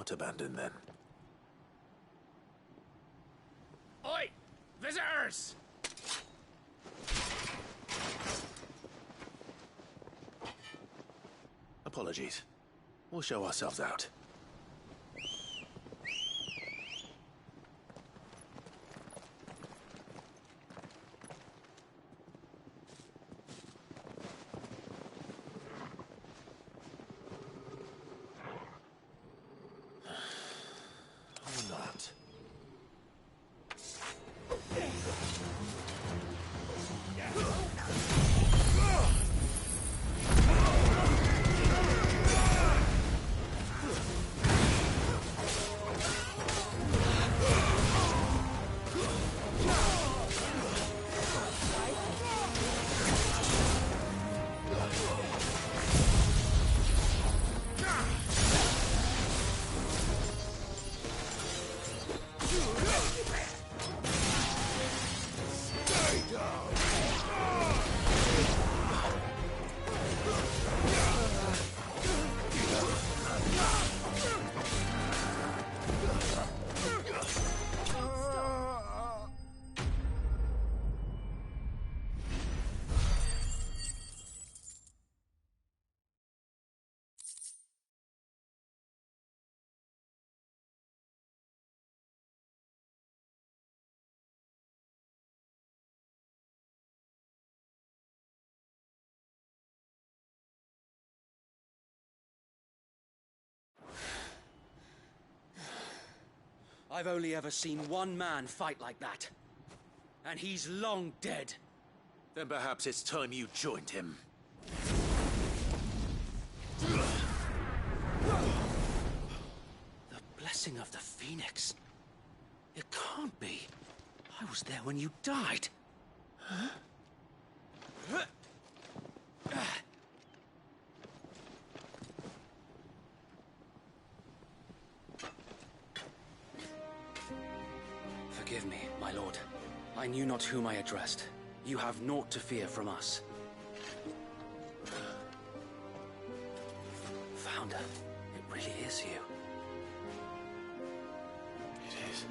not abandoned then. Oi! Visitors! Apologies. We'll show ourselves out. Or not. I've only ever seen one man fight like that. And he's long dead. Then perhaps it's time you joined him. The blessing of the Phoenix. It can't be. I was there when you died. Huh? Forgive me, my lord. I knew not whom I addressed. You have naught to fear from us. Founder, it really is you. It is.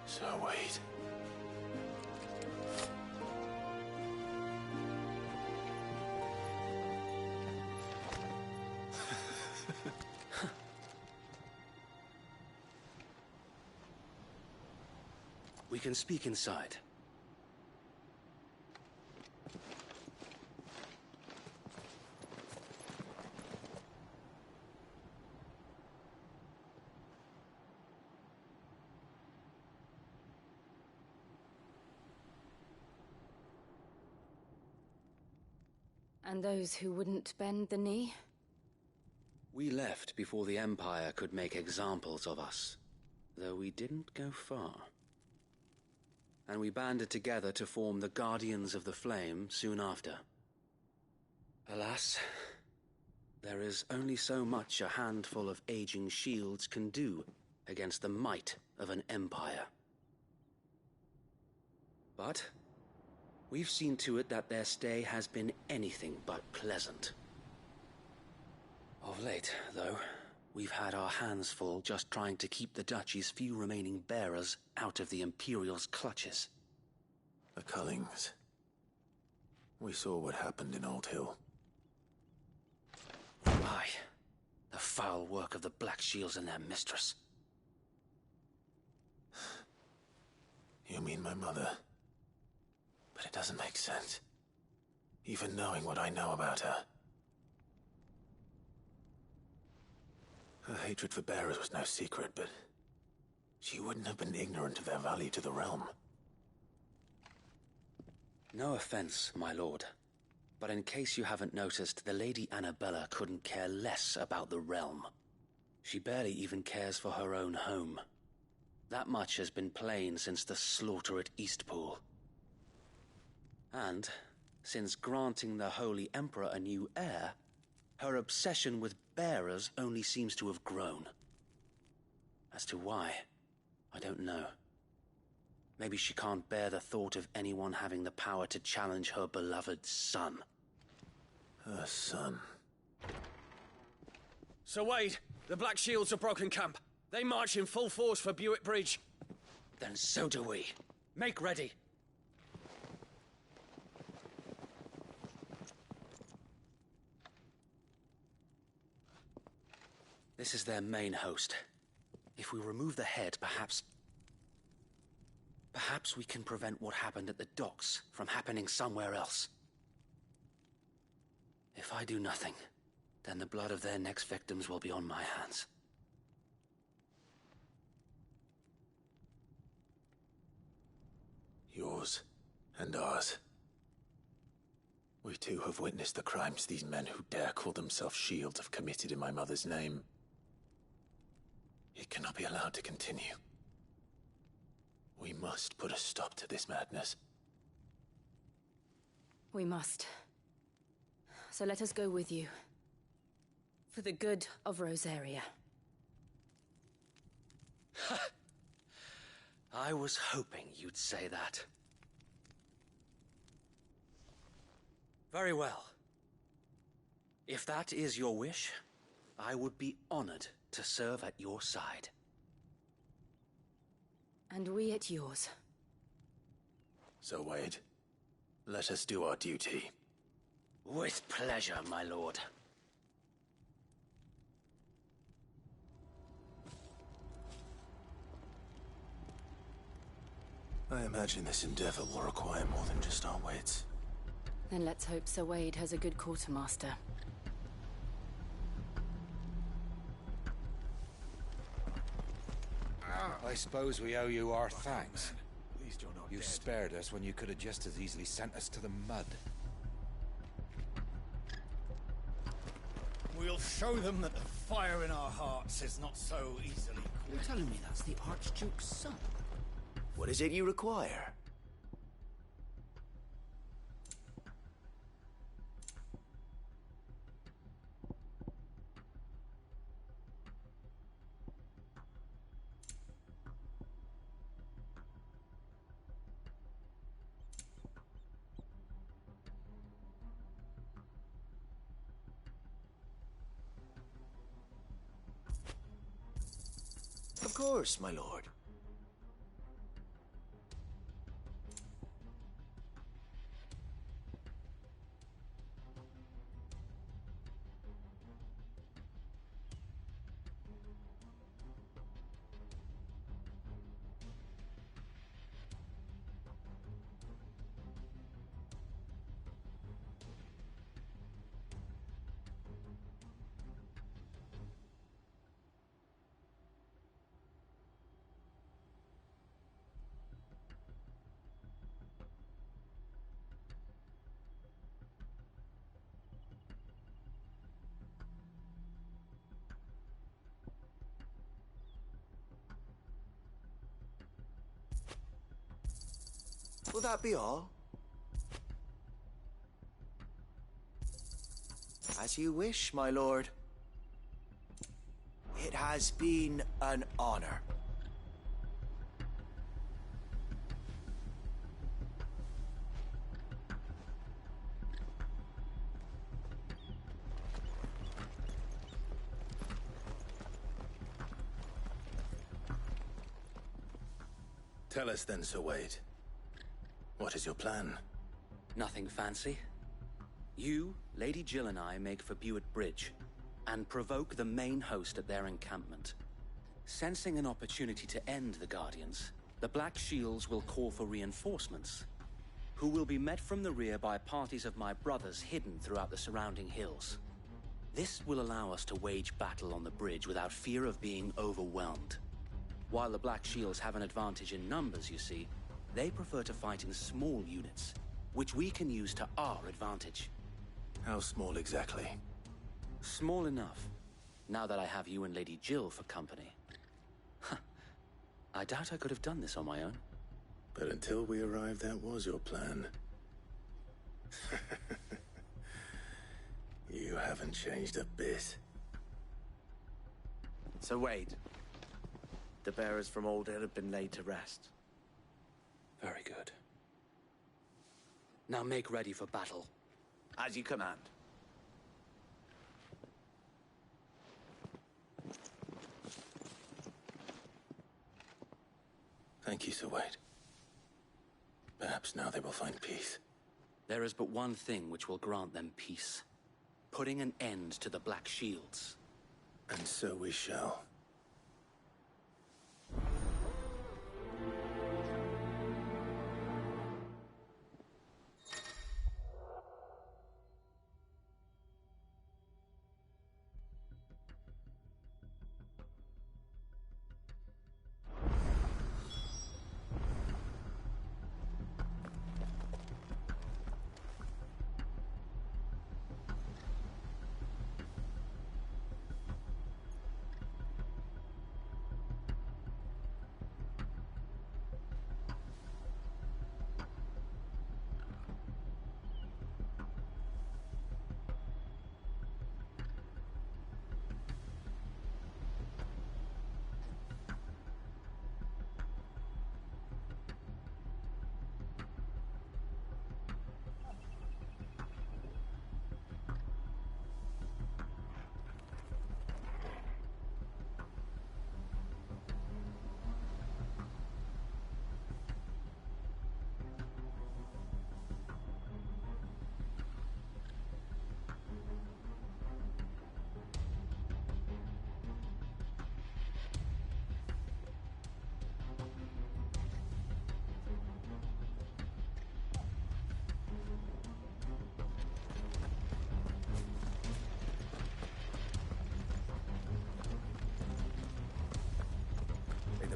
So wait. We can speak inside. And those who wouldn't bend the knee? We left before the Empire could make examples of us, though we didn't go far. And we banded together to form the Guardians of the Flame soon after. Alas, there is only so much a handful of aging shields can do against the might of an empire. But we've seen to it that their stay has been anything but pleasant. Of late, though, we've had our hands full just trying to keep the Duchy's few remaining bearers out of the Imperial's clutches. The Cullings. We saw what happened in Old Hill. Aye. The foul work of the Black Shields and their mistress. You mean my mother? But it doesn't make sense. Even knowing what I know about her. Her hatred for bearers was no secret, but she wouldn't have been ignorant of their value to the realm. No offense, my lord, but in case you haven't noticed, the Lady Annabella couldn't care less about the realm. She barely even cares for her own home. That much has been plain since the slaughter at Eastpool. And, since granting the Holy Emperor a new heir, her obsession with bearers only seems to have grown. As to why, I don't know. Maybe she can't bear the thought of anyone having the power to challenge her beloved son. Her son. So wait, The Black Shields have broken camp. They march in full force for Buick Bridge. Then so do we. Make ready. This is their main host. If we remove the head, perhaps we can prevent what happened at the docks from happening somewhere else. If I do nothing, then the blood of their next victims will be on my hands. Yours and ours. We too have witnessed the crimes these men who dare call themselves shields have committed in my mother's name. It cannot be allowed to continue. We must put a stop to this madness. We must. So let us go with you. For the good of Rosaria. I was hoping you'd say that. Very well. If that is your wish, I would be honored to serve at your side. And we at yours. So, Wade, let us do our duty. With pleasure, my lord. I imagine this endeavor will require more than just our wits. Then let's hope Sir Wade has a good quartermaster. I suppose we owe you our thanks. You spared us when you could have just as easily sent us to the mud. We'll show them that the fire in our hearts is not so easily quenched. You're telling me that's the Archduke's son? What is it you require? Of course, my lord. Will that be all? As you wish, my lord. It has been an honor. Tell us then, Sir Wade. What is your plan? Nothing fancy. You, Lady Jill and I make for Buick Bridge and provoke the main host at their encampment. Sensing an opportunity to end the Guardians, the Black Shields will call for reinforcements, who will be met from the rear by parties of my brothers hidden throughout the surrounding hills. This will allow us to wage battle on the bridge without fear of being overwhelmed. While the Black Shields have an advantage in numbers, you see, they prefer to fight in small units, which we can use to our advantage. How small exactly? Small enough, now that I have you and Lady Jill for company. I doubt I could have done this on my own. But until we arrived, that was your plan. You haven't changed a bit. So Wade, the bearers from Old Hill have been laid to rest. Very good. Now make ready for battle. As you command. Thank you, Sir Wade. Perhaps now they will find peace. There is but one thing which will grant them peace. Putting an end to the Black Shields. And so we shall.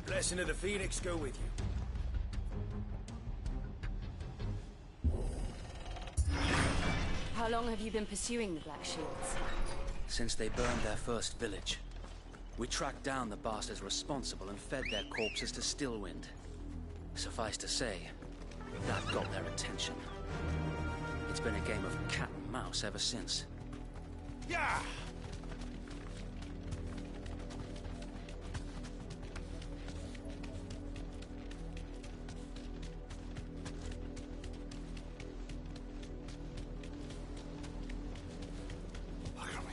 Blessing of the Phoenix go with you. How long have you been pursuing the Black Shields? Since they burned their first village. We tracked down the bastards responsible and fed their corpses to Stillwind. Suffice to say, that got their attention. It's been a game of cat and mouse ever since. Yeah!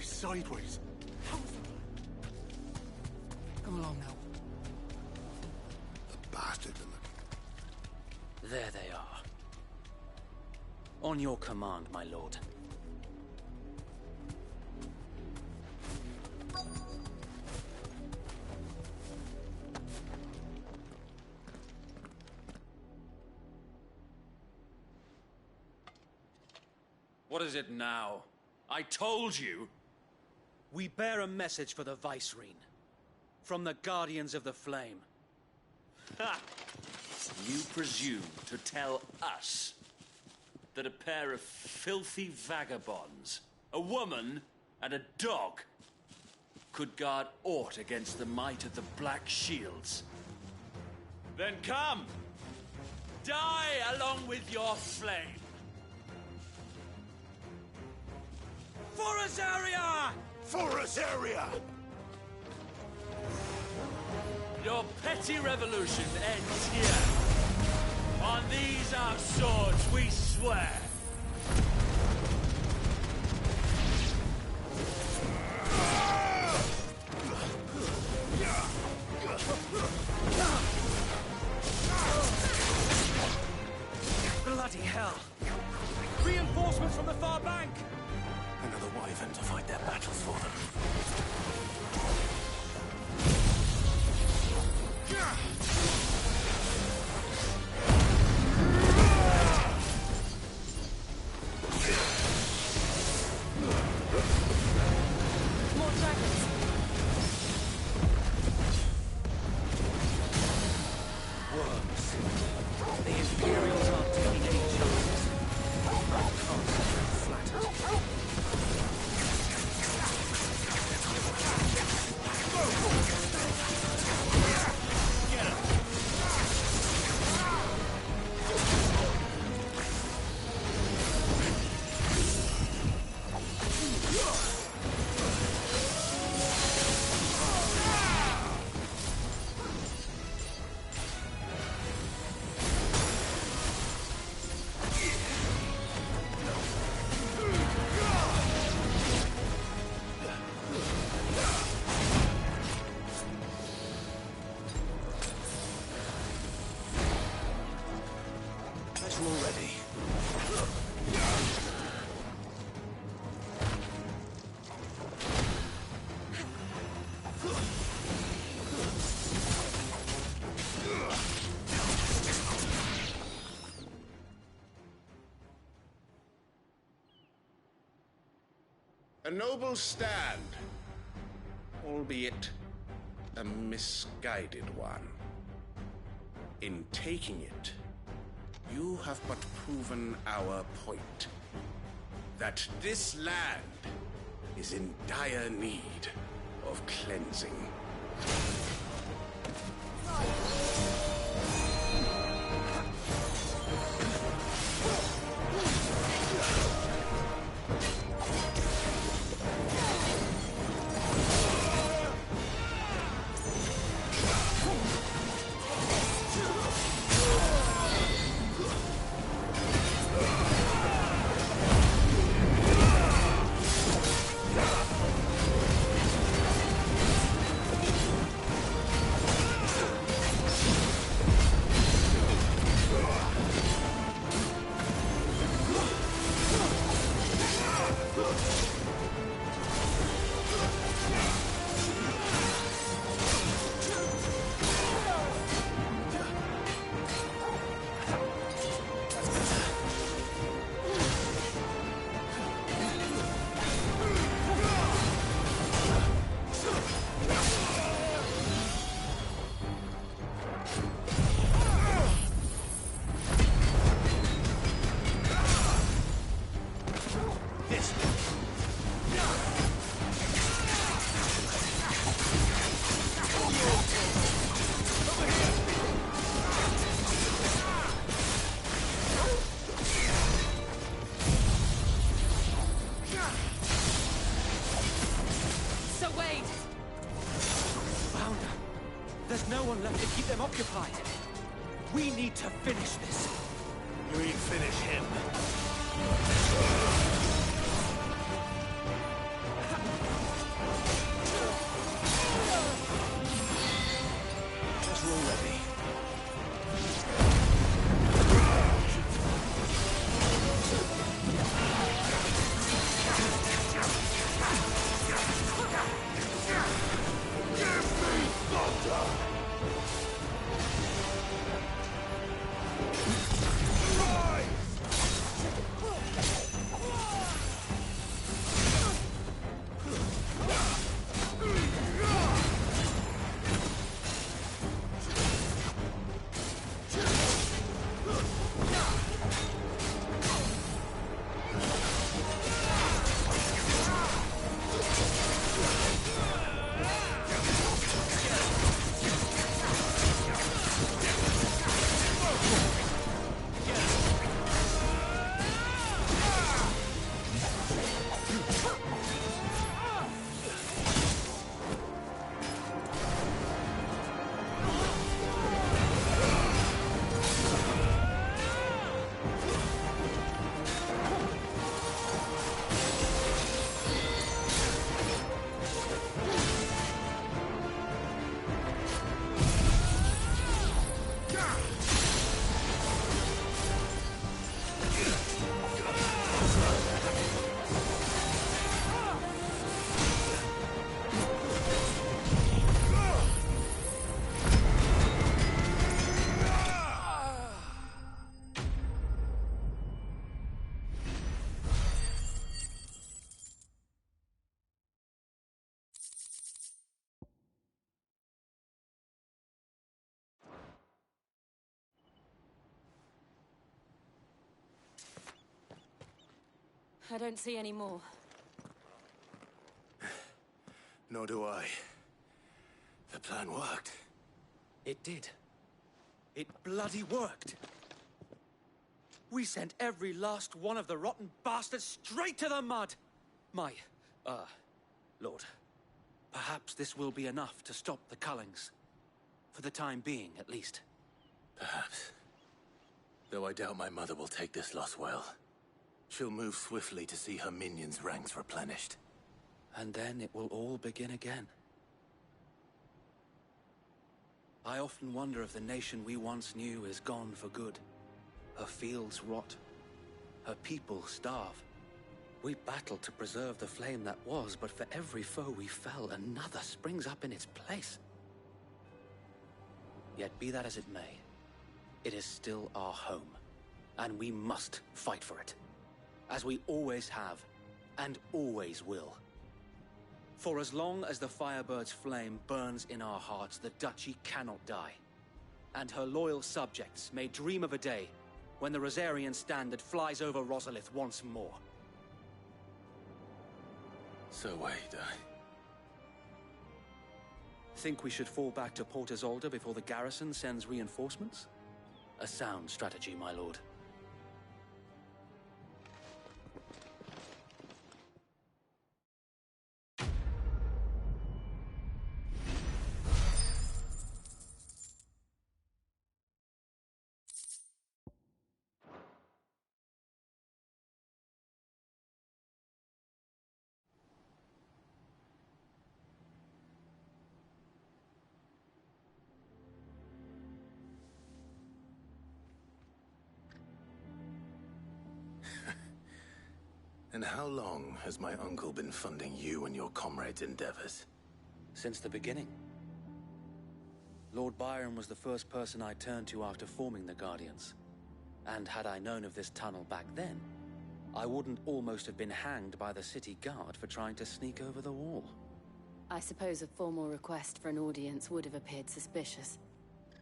Sideways. Come along now. The bastards are looking. There they are. On your command, my lord. What is it now? I told you! We bear a message for the Vicereine. From the Guardians of the Flame. Ha! You presume to tell us that a pair of filthy vagabonds, a woman and a dog, could guard aught against the might of the Black Shields? Then come! Die along with your flame! For Azaria! For Azaria! Your petty revolution ends here. On these our swords we swear. Bloody hell! Reinforcements from the far bank! Another wyvern to fight their battles for them. More dragons. Worms. The Imperials aren't taking any chances. I can't say I'm flattered. A noble stand, albeit a misguided one. In taking it, you have but proven our point. That this land is in dire need of cleansing. Occupied. We need to finish this. You mean finish him? Just roll ready. I don't see any more. Nor do I. The plan worked. It did. It bloody worked. We sent every last one of the rotten bastards straight to the mud. My, Lord, perhaps this will be enough to stop the Cullings. For the time being, at least. Perhaps. Though I doubt my mother will take this loss well. She'll move swiftly to see her minions' ranks replenished. And then it will all begin again. I often wonder if the nation we once knew is gone for good. Her fields rot. Her people starve. We battled to preserve the flame that was, but for every foe we fell, another springs up in its place. Yet be that as it may, it is still our home, and we must fight for it. As we always have, and always will. For as long as the Firebird's flame burns in our hearts, the Duchy cannot die. And her loyal subjects may dream of a day when the Rosarian standard flies over Rosalith once more. So wait, Think we should fall back to Port Isolde before the garrison sends reinforcements? A sound strategy, my lord. And how long has my uncle been funding you and your comrades' endeavors? Since the beginning. Lord Byron was the first person I turned to after forming the Guardians. And had I known of this tunnel back then, I wouldn't almost have been hanged by the city guard for trying to sneak over the wall. I suppose a formal request for an audience would have appeared suspicious.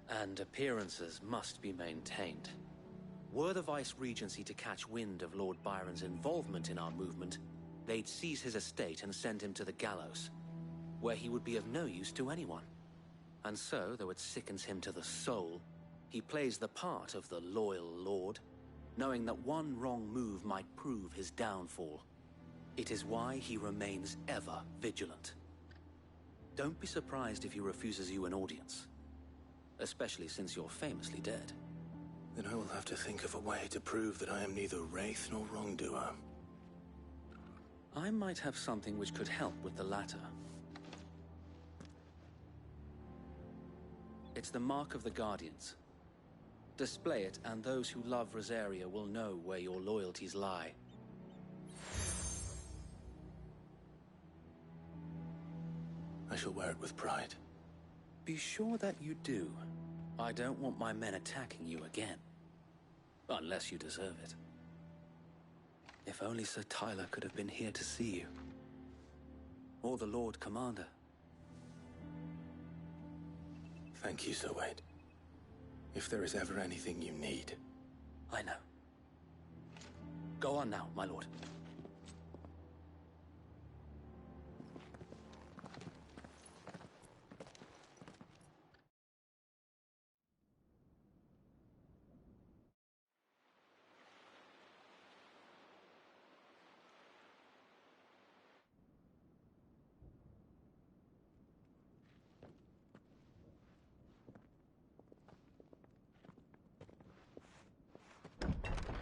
And appearances must be maintained. Were the Vice-Regency to catch wind of Lord Byron's involvement in our movement, they'd seize his estate and send him to the gallows, where he would be of no use to anyone. And so, though it sickens him to the soul, he plays the part of the loyal lord, knowing that one wrong move might prove his downfall. It is why he remains ever vigilant. Don't be surprised if he refuses you an audience, especially since you're famously dead. Then I will have to think of a way to prove that I am neither wraith nor wrongdoer. I might have something which could help with the latter. It's the mark of the Guardians. Display it, and those who love Rosaria will know where your loyalties lie. I shall wear it with pride. Be sure that you do. I don't want my men attacking you again. Unless you deserve it. If only Sir Tyler could have been here to see you. Or the Lord Commander. Thank you, Sir Wade. If there is ever anything you need. I know. Go on now, my lord.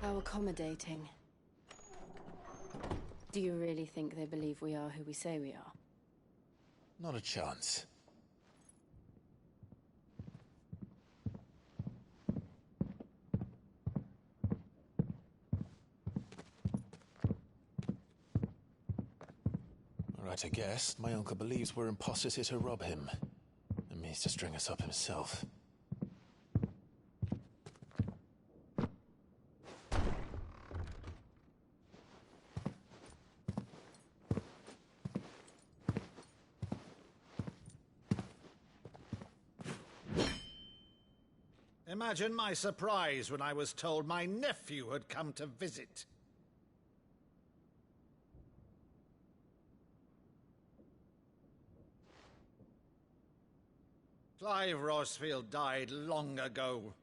How accommodating. Do you really think they believe we are who we say we are? Not a chance. Right, I guess. My uncle believes we're imposters here to rob him. And means to string us up himself. Imagine my surprise when I was told my nephew had come to visit. Clive Rosfield died long ago.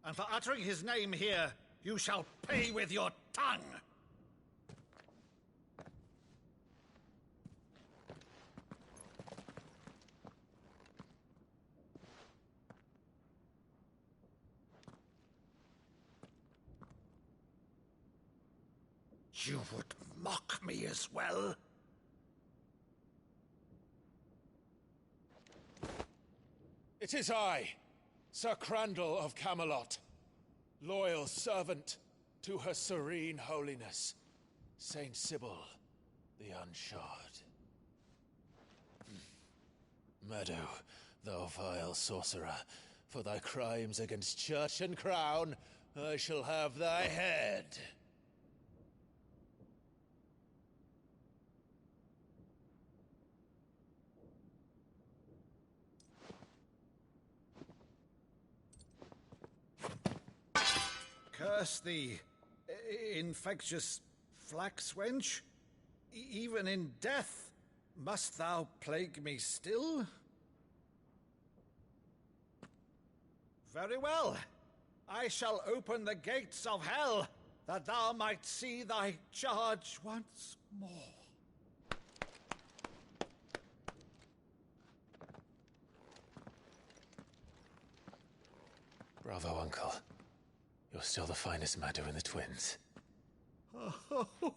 And for uttering his name here, you shall pay with your tongue! You would mock me as well? It is I, Sir Crandall of Camelot, loyal servant to Her Serene Holiness, Saint Sybil the Unshod. Meadow, thou vile sorcerer, for thy crimes against church and crown, I shall have thy head. Curse thee, infectious flax wench. Even in death, must thou plague me still? Very well. I shall open the gates of hell, that thou might see thy charge once more. Bravo, Uncle. You're still the finest Maddu in the twins. Oh,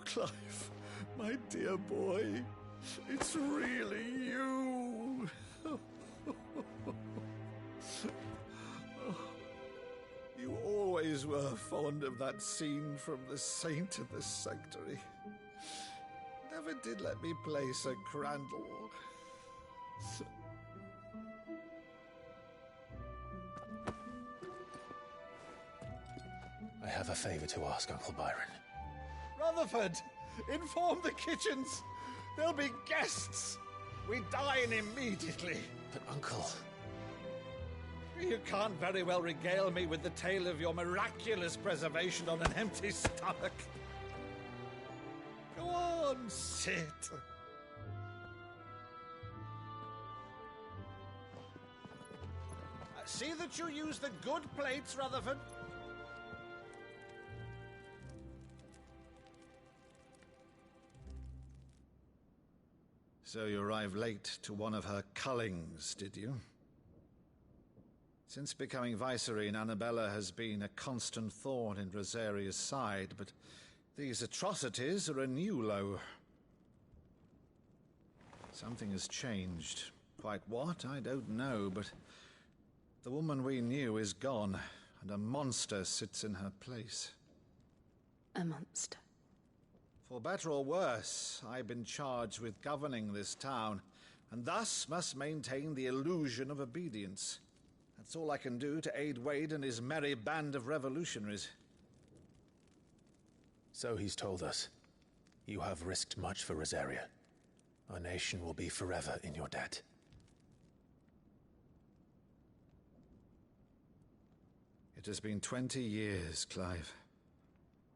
Clive, my dear boy, it's really you. You always were fond of that scene from The Saint of the Sanctuary. Never did let me play Sir Crandall. I have a favor to ask, Uncle Byron. Rutherford, inform the kitchens. There'll be guests. We dine immediately. But, Uncle... You can't very well regale me with the tale of your miraculous preservation on an empty stomach. Go on, sit. See that you use the good plates, Rutherford. So you arrived late to one of her cullings, did you? Since becoming Vicereine, Annabella has been a constant thorn in Rosaria's side, but these atrocities are a new low. Something has changed. Quite what, I don't know, but the woman we knew is gone, and a monster sits in her place. A monster? For better or worse, I've been charged with governing this town, and thus must maintain the illusion of obedience. That's all I can do to aid Wade and his merry band of revolutionaries. So he's told us. You have risked much for Rosaria. Our nation will be forever in your debt. It has been 20 years, Clive.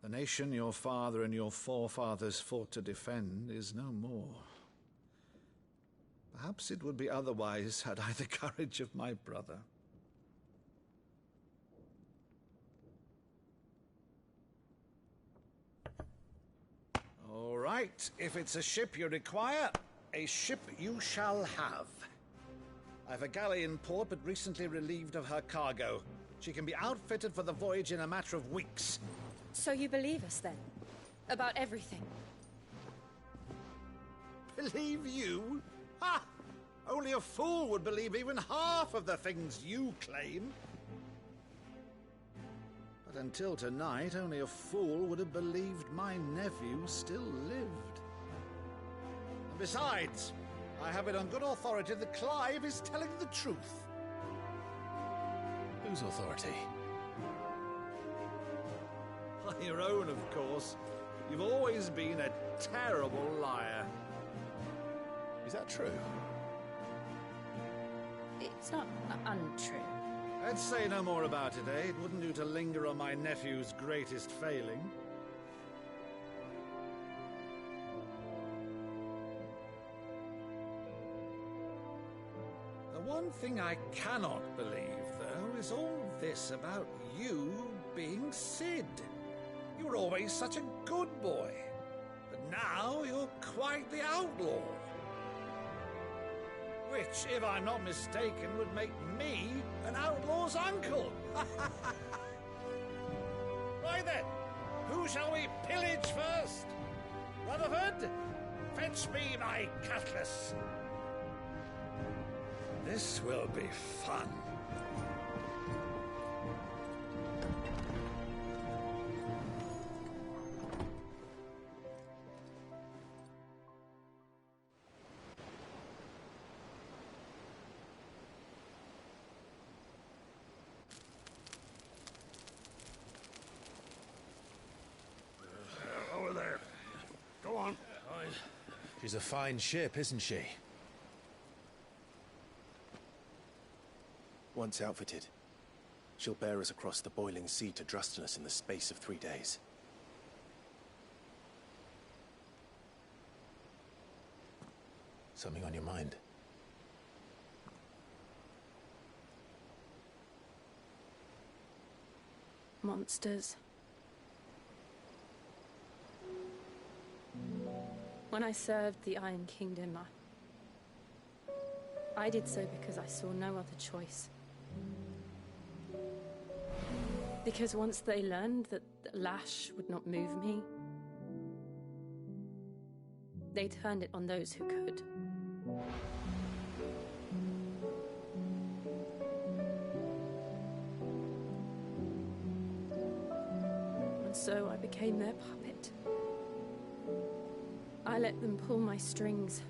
The nation your father and your forefathers fought to defend is no more. Perhaps it would be otherwise had I the courage of my brother. All right, if it's a ship you require, a ship you shall have. I've a galley in port, but recently relieved of her cargo. She can be outfitted for the voyage in a matter of weeks. So you believe us, then? About everything? Believe you? Ha! Only a fool would believe even half of the things you claim. But until tonight, only a fool would have believed my nephew still lived. And besides, I have it on good authority that Clive is telling the truth. Whose authority? Your own, of course. You've always been a terrible liar. Is that true? It's not untrue. Let's say no more about it, eh? It wouldn't do to linger on my nephew's greatest failing. The one thing I cannot believe, though, is all this about you being Sid. You were always such a good boy, but now you're quite the outlaw. Which, if I'm not mistaken, would make me an outlaw's uncle. Right then, who shall we pillage first? Rutherford, fetch me my cutlass. This will be fun. Over there. Go on. She's a fine ship, isn't she? Once outfitted, she'll bear us across the boiling sea to Drustinus in the space of 3 days. Something on your mind? Monsters. When I served the Iron Kingdom, I did so because I saw no other choice. Because once they learned that the lash would not move me, they turned it on those who could. And so I became their puppet. I let them pull my strings,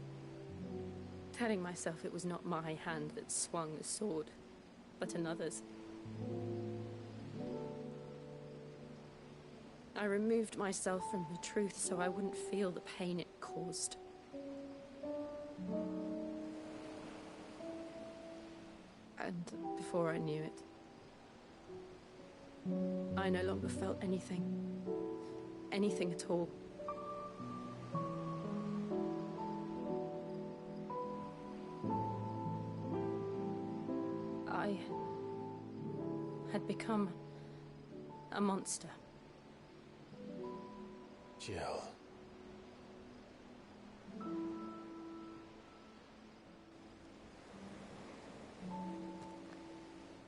telling myself it was not my hand that swung the sword, but another's. I removed myself from the truth so I wouldn't feel the pain it caused. And before I knew it, I no longer felt anything. Anything at all. I had become a monster. Jill.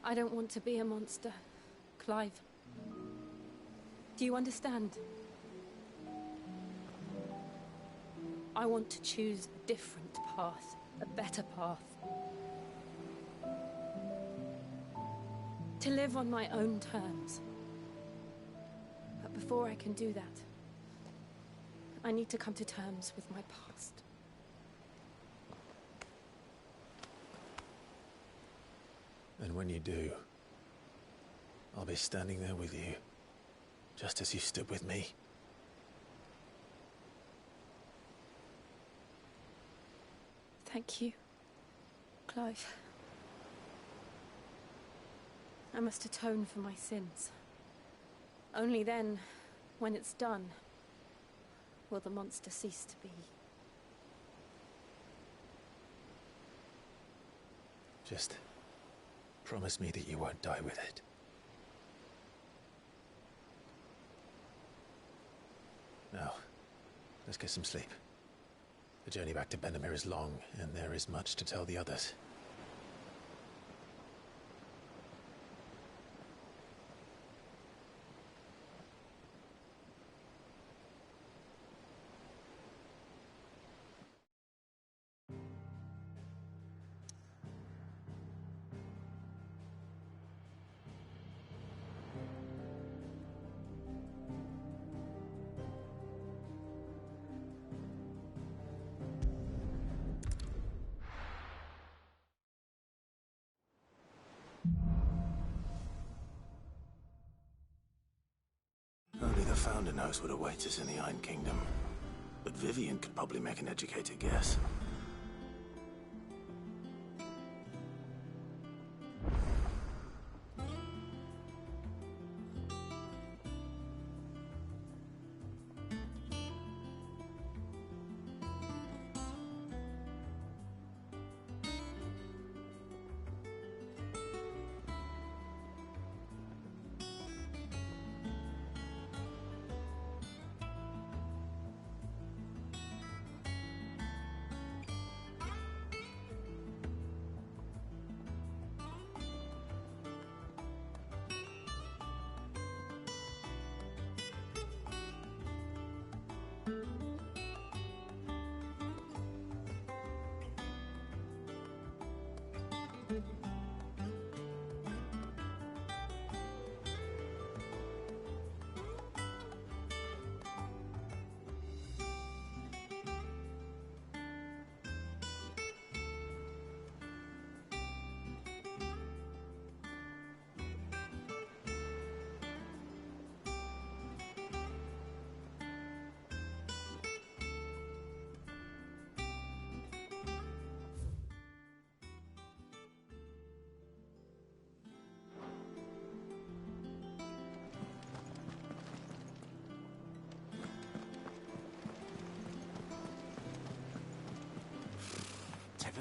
I don't want to be a monster, Clive. Do you understand? I want to choose a different path, a better path. To live on my own terms. But before I can do that, I need to come to terms with my past. And when you do, I'll be standing there with you, just as you stood with me. Thank you, Clive. I must atone for my sins. Only then, when it's done, will the monster cease to be. Just promise me that you won't die with it. Now, let's get some sleep. The journey back to Benamir is long, and there is much to tell the others. Only the Founder knows what awaits us in the Iron Kingdom. But Vivian could probably make an educated guess.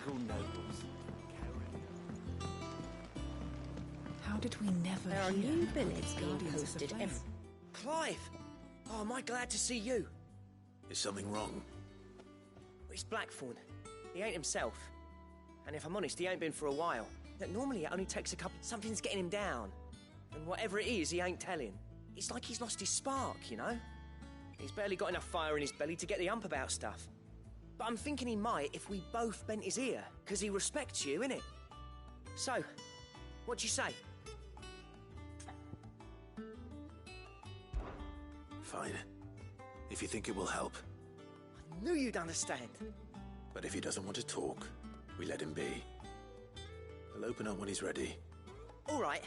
typical nobles. How did we never There are hear new about billets these being Guardians of the posted Flame? every... Clive! Oh, am I glad to see you? Is something wrong? It's Blackthorn. He ain't himself. And if I'm honest, he ain't been for a while. That normally it only takes a couple... Something's getting him down. And whatever it is, he ain't telling. It's like he's lost his spark, you know? He's barely got enough fire in his belly to get the ump about stuff. But I'm thinking he might if we both bent his ear, because he respects you, innit? So, what do you say? Fine. If you think it will help. I knew you'd understand. But if he doesn't want to talk, we let him be. He'll open up when he's ready. All right.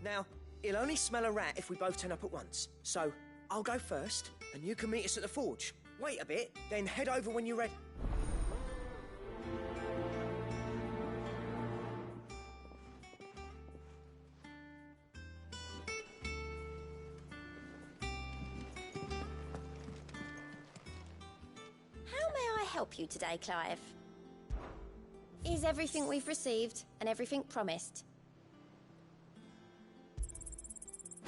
Now, he'll only smell a rat if we both turn up at once. So, I'll go first, and you can meet us at the forge. Wait a bit, then head over when you're ready. How may I help you today, Clive? Is everything we've received and everything promised?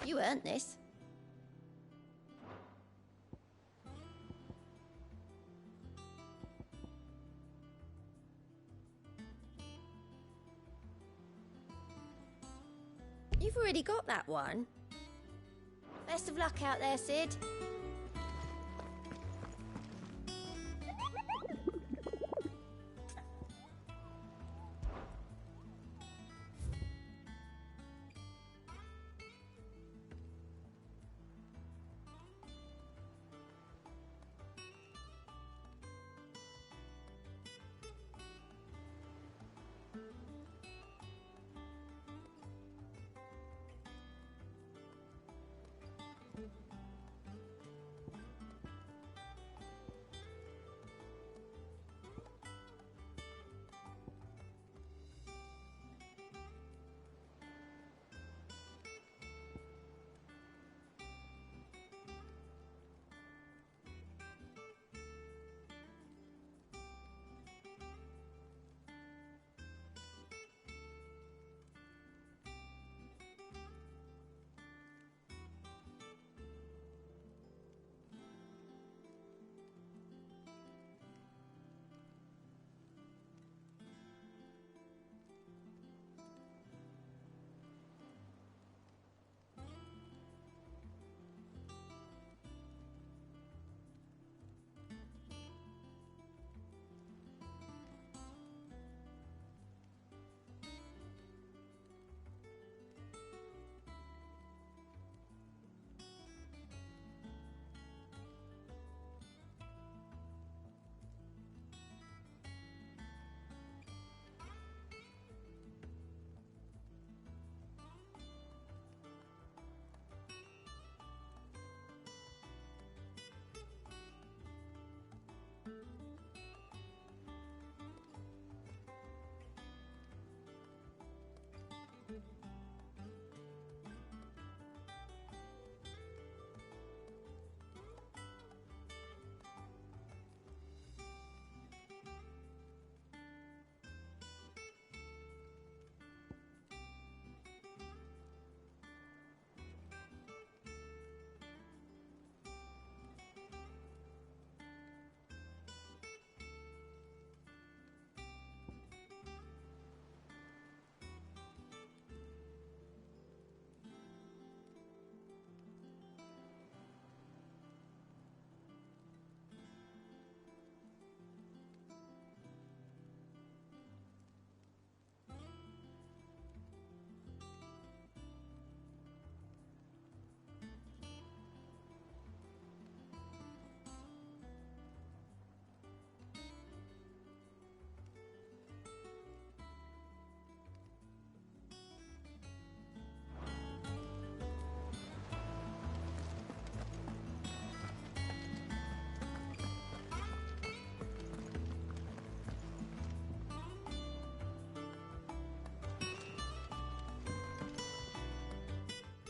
You earned this. You've already got that one. Best of luck out there, Sid.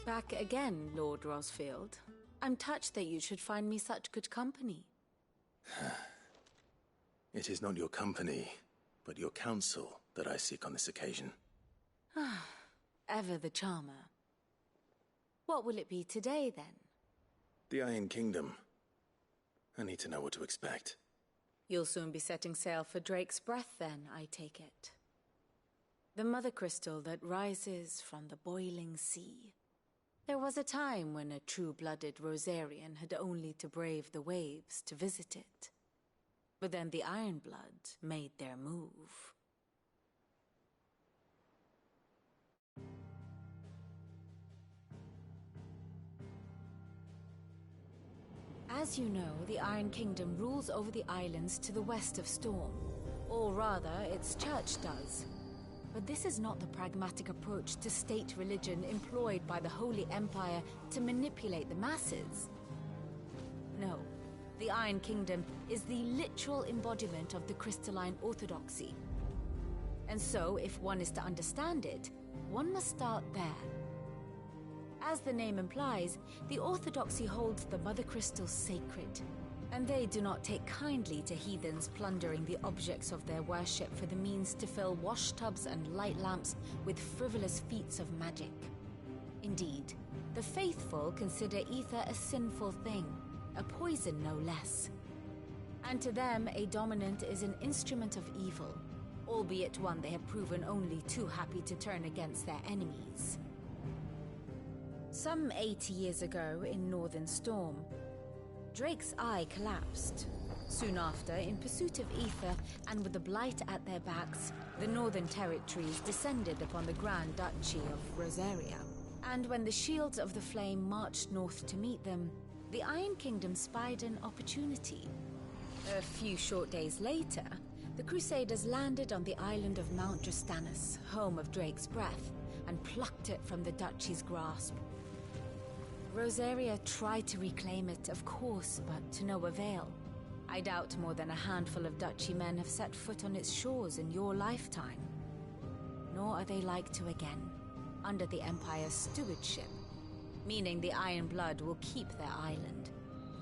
Back again, Lord Rosfield. I'm touched that you should find me such good company. It is not your company, but your counsel that I seek on this occasion. Ever the charmer. What will it be today, then? The Iron Kingdom. I need to know what to expect. You'll soon be setting sail for Drake's Breath, then, I take it. The mother crystal that rises from the boiling sea. There was a time when a true-blooded Rosarian had only to brave the waves to visit it. But then the Ironblood made their move. As you know, the Iron Kingdom rules over the islands to the west of Storm. Or rather, its church does. But this is not the pragmatic approach to state religion employed by the Holy Empire to manipulate the masses. No, the Iron Kingdom is the literal embodiment of the crystalline orthodoxy. And so, if one is to understand it, one must start there. As the name implies, the orthodoxy holds the mother crystals sacred, and they do not take kindly to heathens plundering the objects of their worship for the means to fill washtubs and light lamps with frivolous feats of magic. Indeed, the faithful consider ether a sinful thing, a poison no less. And to them, a dominant is an instrument of evil, albeit one they have proven only too happy to turn against their enemies. Some 80 years ago, in Northern Storm, Drake's eye collapsed. Soon after, in pursuit of ether and with the blight at their backs, the Northern Territories descended upon the Grand Duchy of Rosaria. And when the Shields of the Flame marched north to meet them, the Iron Kingdom spied an opportunity. A few short days later, the Crusaders landed on the island of Mount Justanus, home of Drake's Breath, and plucked it from the Duchy's grasp. Rosaria tried to reclaim it, of course, but to no avail. I doubt more than a handful of Duchy men have set foot on its shores in your lifetime. Nor are they like to again, under the Empire's stewardship, meaning the Iron Blood will keep their island,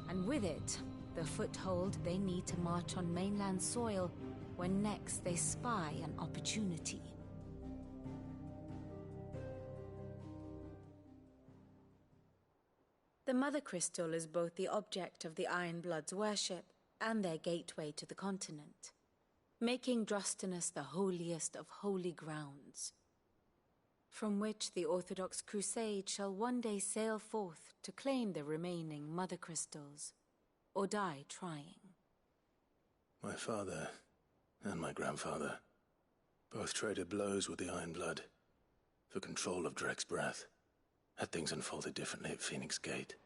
and with it, the foothold they need to march on mainland soil when next they spy an opportunity. The Mother Crystal is both the object of the Iron Blood's worship and their gateway to the continent, making Drostanus the holiest of holy grounds, from which the Orthodox Crusade shall one day sail forth to claim the remaining Mother Crystals, or die trying. My father and my grandfather both traded blows with the Iron Blood for control of Drake's Breath. Had things unfolded differently at Phoenix Gate,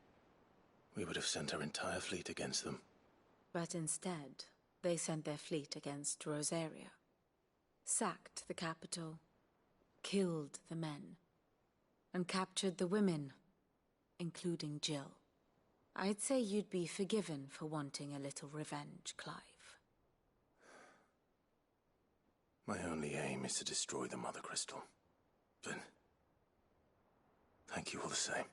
we would have sent our entire fleet against them. But instead, they sent their fleet against Rosaria, sacked the capital, killed the men, and captured the women, including Jill. I'd say you'd be forgiven for wanting a little revenge, Clive. My only aim is to destroy the Mother Crystal. But thank you all the same.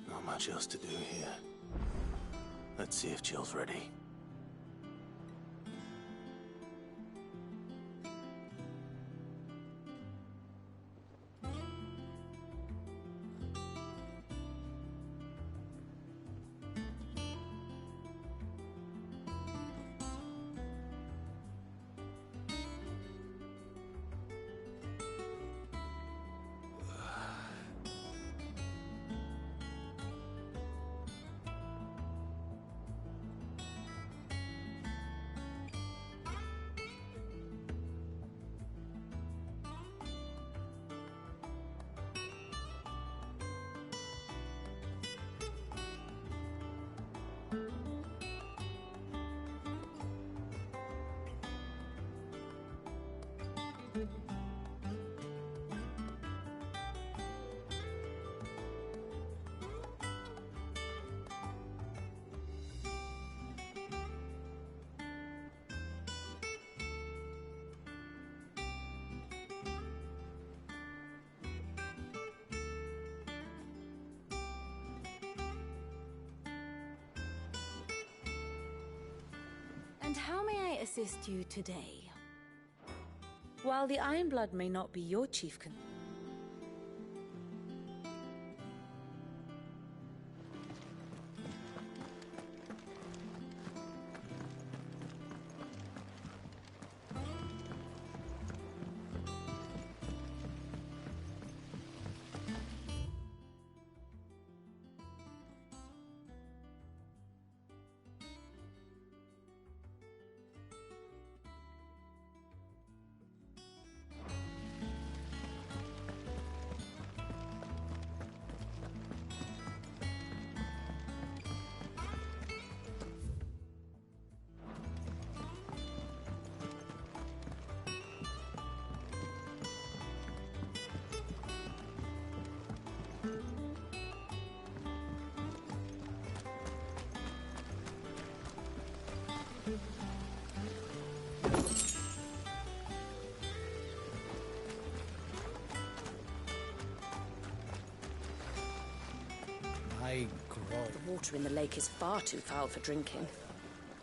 Not much else to do here. Let's see if Jill's ready. And how may I assist you today? While the Ironblood may not be your chief The water in the lake is far too foul for drinking.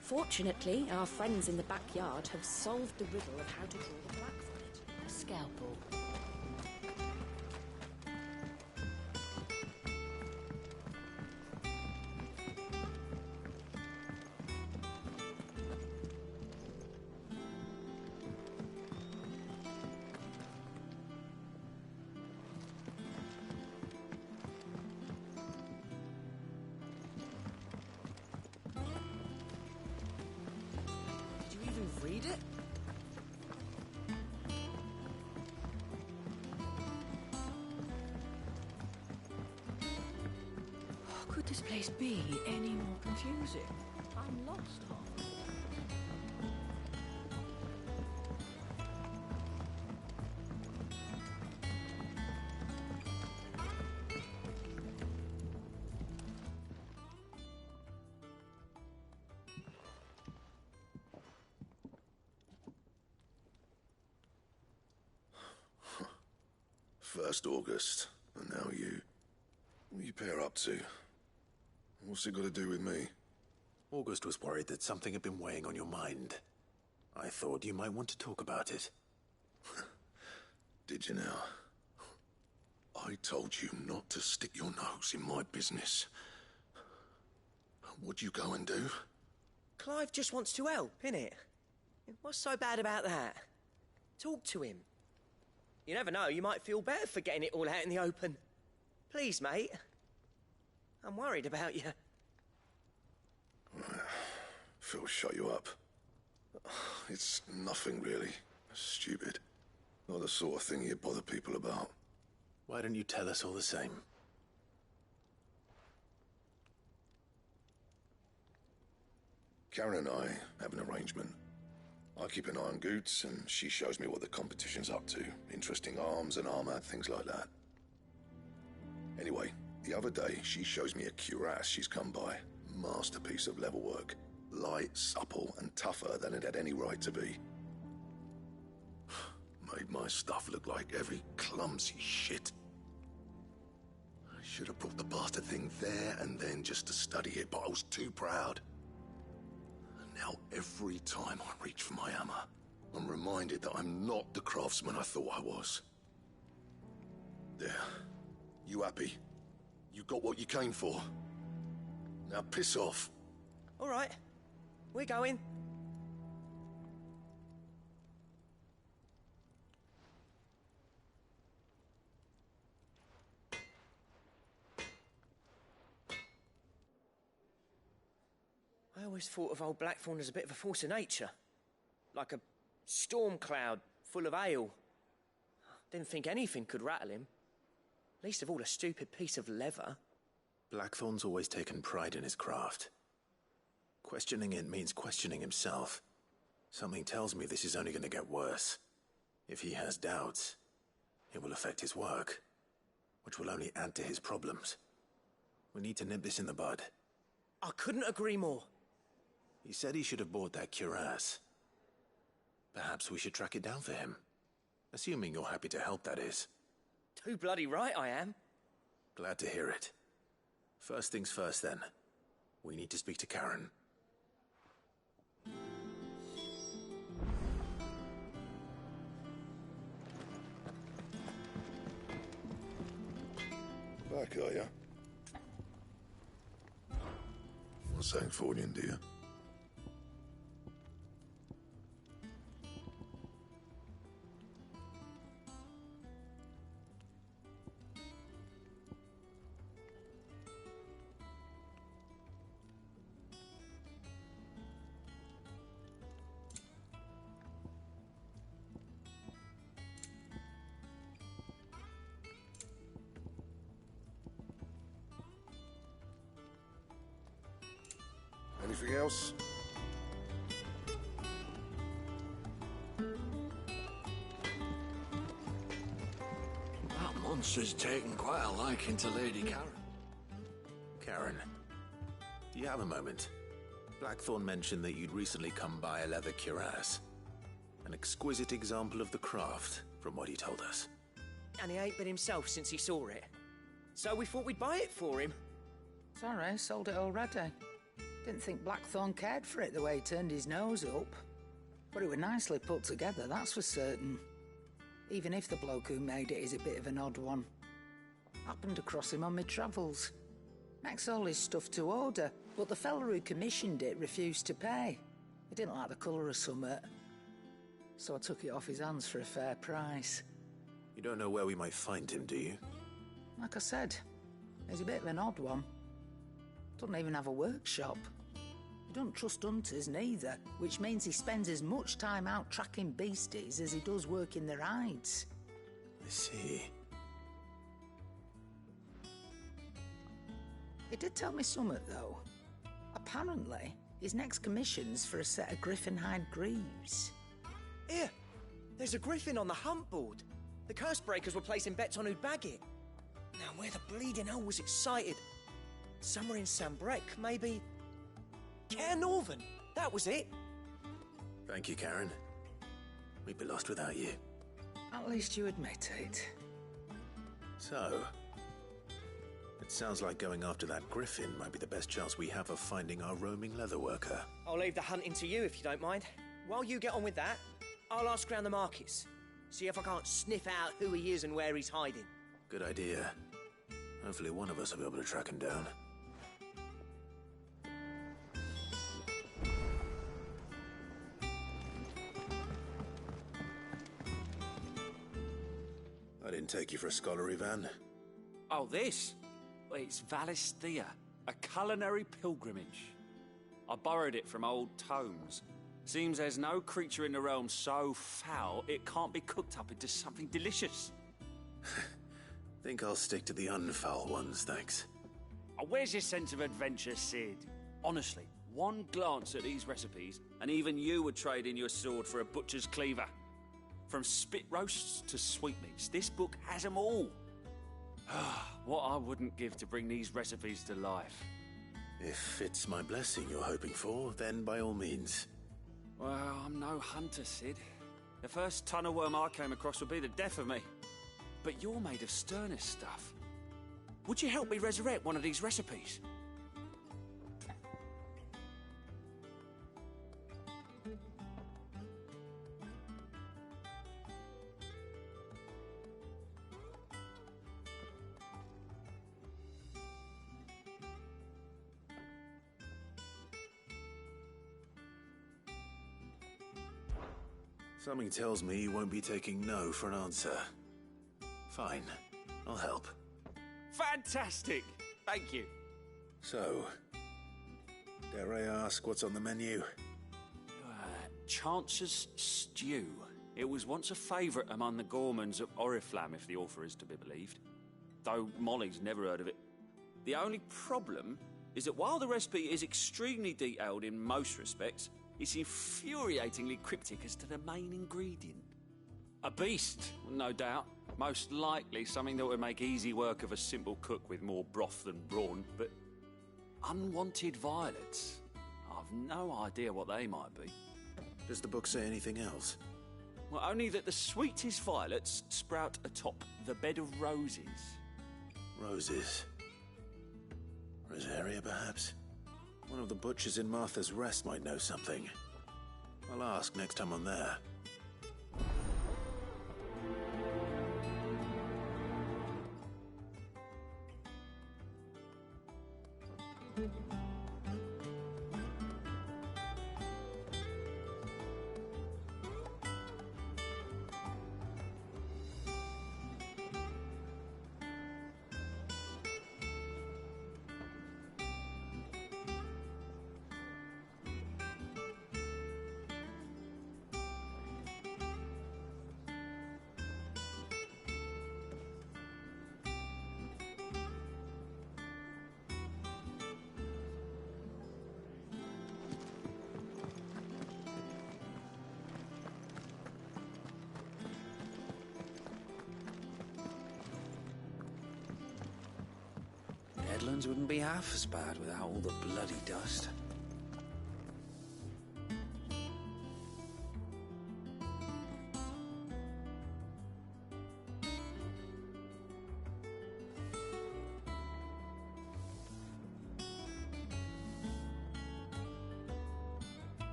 Fortunately, our friends in the backyard have solved the riddle of how to draw the black from it. A scalpel. Read it? Could this place be any more confusing? I'm lost, First August, and now you. What are you pair up to? What's it got to do with me? August was worried that something had been weighing on your mind. I thought you might want to talk about it. Did you now? I told you not to stick your nose in my business. What'd you go and do? Clive just wants to help, innit? What's so bad about that? Talk to him. You never know, you might feel better for getting it all out in the open. Please, mate. I'm worried about you. Phil shut you up. It's nothing, really. Stupid. Not the sort of thing you bother people about. Why don't you tell us all the same? Karen and I have an arrangement. I keep an eye on Goots, and she shows me what the competition's up to. Interesting arms and armor, things like that. Anyway, the other day, she shows me a cuirass she's come by. Masterpiece of level work. Light, supple, and tougher than it had any right to be. Made my stuff look like every clumsy shit. I should have brought the bastard thing there and then just to study it, but I was too proud. Now, every time I reach for my hammer, I'm reminded that I'm not the craftsman I thought I was. There. You happy? You got what you came for? Now piss off. All right. We're going. I always thought of old Blackthorn as a bit of a force of nature. Like a storm cloud full of ale. Didn't think anything could rattle him. Least of all a stupid piece of leather. Blackthorn's always taken pride in his craft. Questioning it means questioning himself. Something tells me this is only going to get worse. If he has doubts, it will affect his work, which will only add to his problems. We need to nip this in the bud. I couldn't agree more. He said he should have bought that cuirass. Perhaps we should track it down for him. Assuming you're happy to help, that is. Too bloody right I am. Glad to hear it. First things first, then. We need to speak to Karen. back, are you? Want something for you, dear? Anything else? That monster's taken quite a liking to Lady Karen. Karen, do you have a moment? Blackthorn mentioned that you'd recently come by a leather cuirass. An exquisite example of the craft, from what he told us. And he ain't been himself since he saw it. So we thought we'd buy it for him. Sorry, sold it already. Didn't think Blackthorn cared for it the way he turned his nose up. But it was nicely put together, that's for certain. Even if the bloke who made it is a bit of an odd one. Happened across him on my travels. Makes all his stuff to order, but the fella who commissioned it refused to pay. He didn't like the colour of summit. So I took it off his hands for a fair price. You don't know where we might find him, do you? Like I said, he's a bit of an odd one. Doesn't even have a workshop. He don't trust hunters neither, which means he spends as much time out tracking beasties as he does working their hides. I see. He did tell me something, though. Apparently, his next commission's for a set of griffin hide greaves. Here, there's a griffin on the hunt board. The curse breakers were placing bets on who'd bag it. Now, where the bleeding hell was it sighted? Somewhere in Sambrec, maybe... Cairnorthern, that was it. Thank you, Karen. We'd be lost without you. At least you admit it. So, it sounds like going after that griffin might be the best chance we have of finding our roaming leatherworker. I'll leave the hunting to you if you don't mind. While you get on with that, I'll ask around the markets. See if I can't sniff out who he is and where he's hiding. Good idea. Hopefully one of us will be able to track him down. I didn't take you for a scholarly van. Oh, this? Well, it's Valisthea, a culinary pilgrimage. I borrowed it from old tomes. Seems there's no creature in the realm so foul it can't be cooked up into something delicious. Think I'll stick to the unfoul ones, thanks. Oh, where's your sense of adventure, Sid? Honestly, one glance at these recipes, and even you would trade in your sword for a butcher's cleaver. From spit roasts to sweetmeats, this book has them all. What I wouldn't give to bring these recipes to life. If it's my blessing you're hoping for, then by all means. Well, I'm no hunter, Sid. The first ton of worm I came across would be the death of me. But you're made of sterner stuff. Would you help me resurrect one of these recipes? Something tells me you won't be taking no for an answer. Fine, I'll help. Fantastic! Thank you. So, dare I ask what's on the menu? Chance's Stew. It was once a favourite among the gourmands of Oriflamme, if the author is to be believed. Though Molly's never heard of it. The only problem is that while the recipe is extremely detailed in most respects, it's infuriatingly cryptic as to the main ingredient. A beast, no doubt. Most likely something that would make easy work of a simple cook with more broth than brawn, but unwanted violets. I've no idea what they might be. Does the book say anything else? Well, only that the sweetest violets sprout atop the bed of roses. Roses. Rosaria, perhaps? One of the butchers in Martha's Rest might know something. I'll ask next time I'm there. Headlands wouldn't be half as bad without all the bloody dust.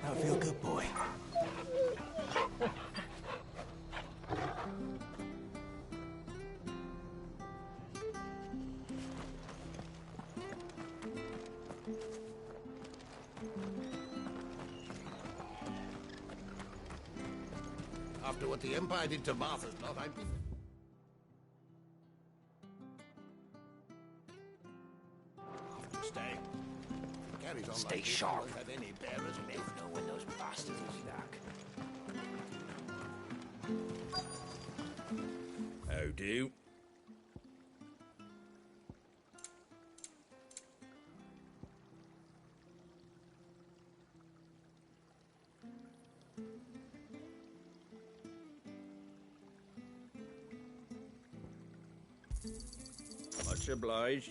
I feel good, boy. After what the Empire did to Martha's lot, I'd be... Stay. Carries on Stay like this, sharp. won't have any bearers Never know when those bastards will be back. Oh, do. Much obliged.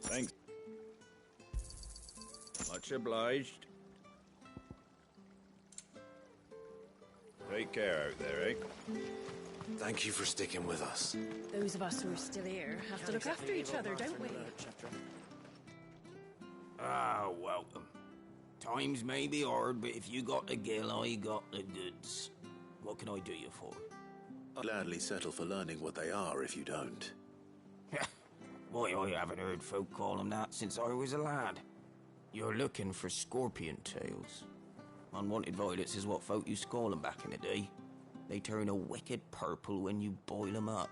Thanks. Much obliged. Take care out there, eh? Thank you for sticking with us. Those of us who are still here have to look after each other, don't we? Ah, welcome. Times may be hard, but if you got the gill, I got the goods. What can I do you for? I'll gladly settle for learning what they are if you don't. Why, I haven't heard folk call them that since I was a lad. You're looking for scorpion tails. Unwanted violets is what folk used to call them back in the day. They turn a wicked purple when you boil them up.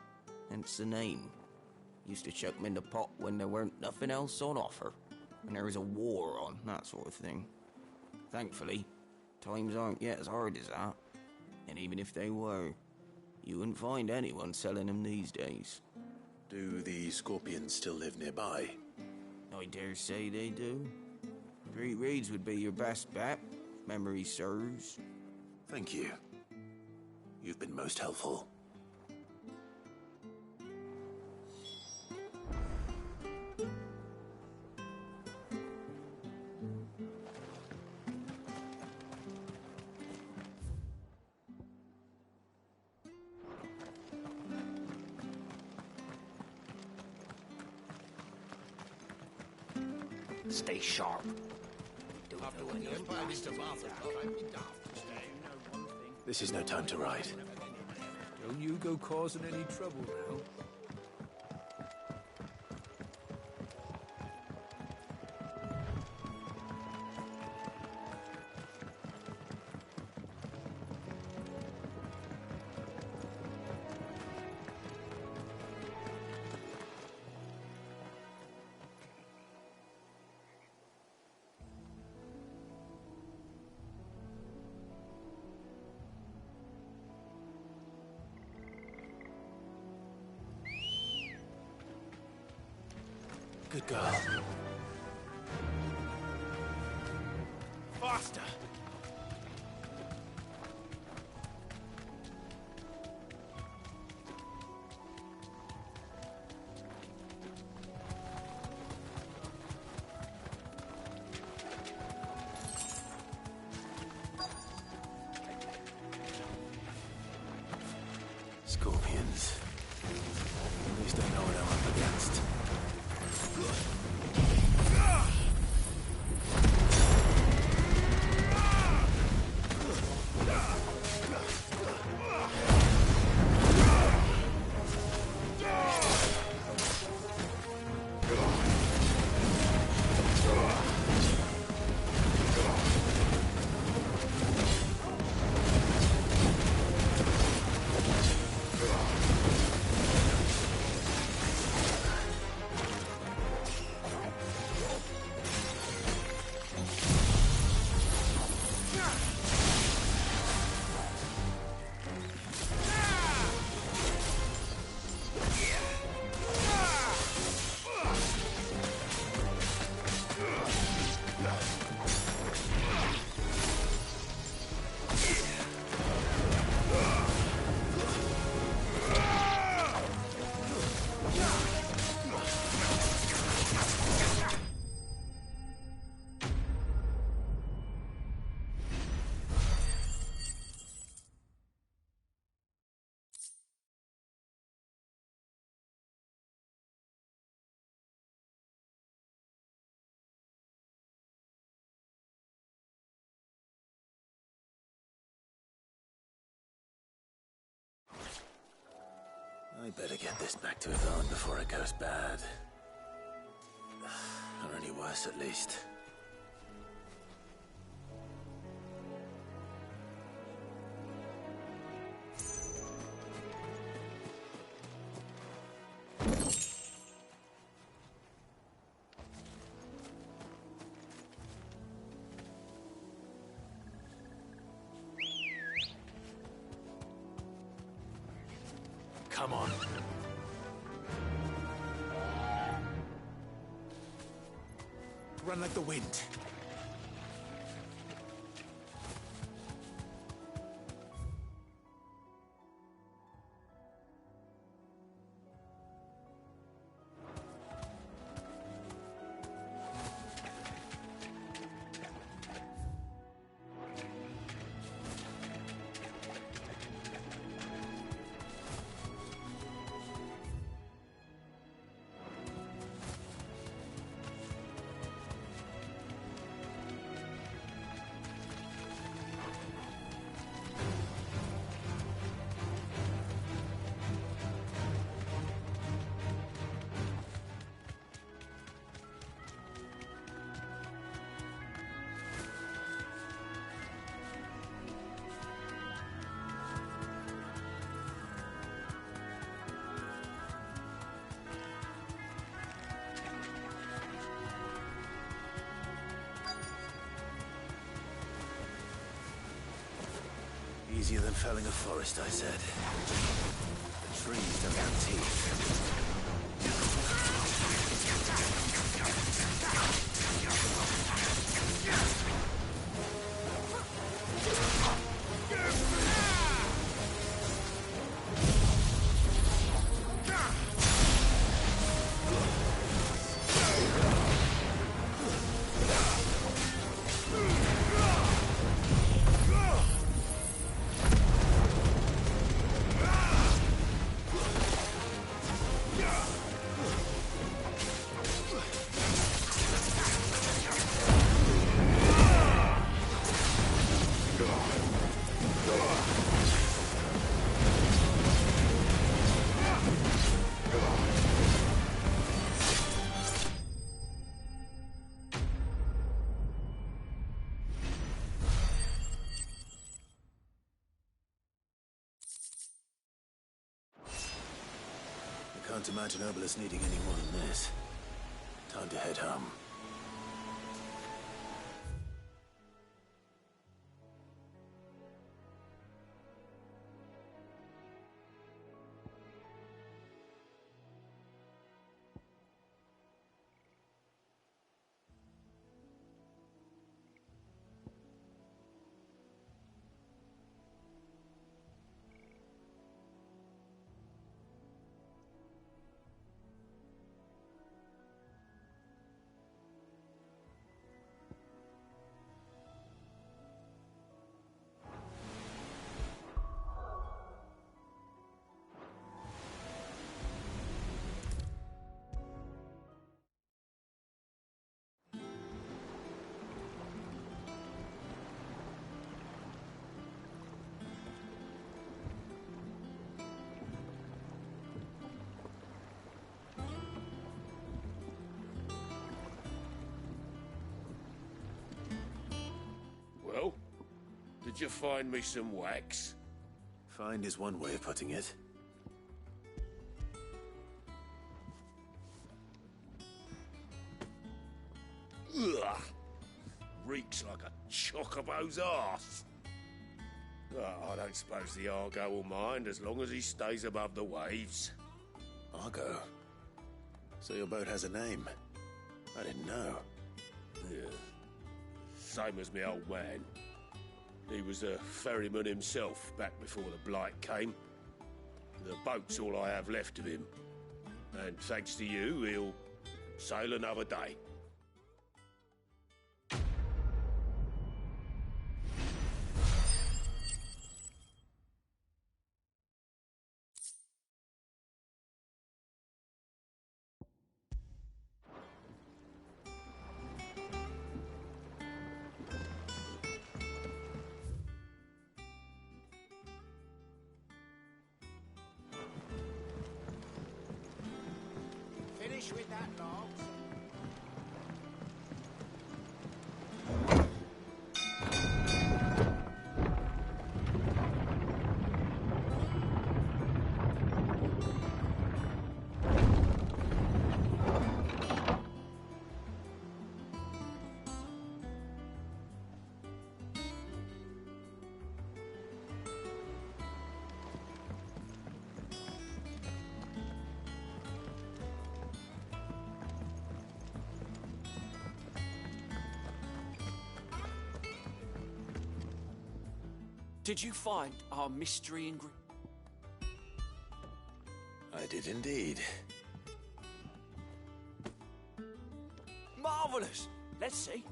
Hence the name. Used to chuck them in the pot when there weren't nothing else on offer. When there was a war on, that sort of thing. Thankfully, times aren't yet as hard as that. And even if they were, you wouldn't find anyone selling them these days. Do the scorpions still live nearby? I dare say they do. Great Reeds would be your best bet, if memory serves. Thank you. You've been most helpful. Stay sharp. This is no time to ride. Don't you go causing any trouble now. Good girl. Faster! Scorpions. At least I know what I'm up against. I better get this back to Yvonne before it goes bad. Or any worse, at least. Come on. Run like the wind. Easier than felling a forest, I said. The trees don't have teeth. Can't imagine Obelisk needing any more than this. Time to head home. Well, did you find me some wax? Find is one way of putting it. Ugh! Reeks like a chocobo's arse. I don't suppose the Argo will mind as long as he stays above the waves. Argo? So your boat has a name? I didn't know. Yeah. Same as me old man. He was a ferryman himself back before the Blight came. The boat's all I have left of him. And thanks to you, he'll sail another day. Finish with that, Lord. Did you find our mystery ingredient? I did indeed. Marvellous! Let's see.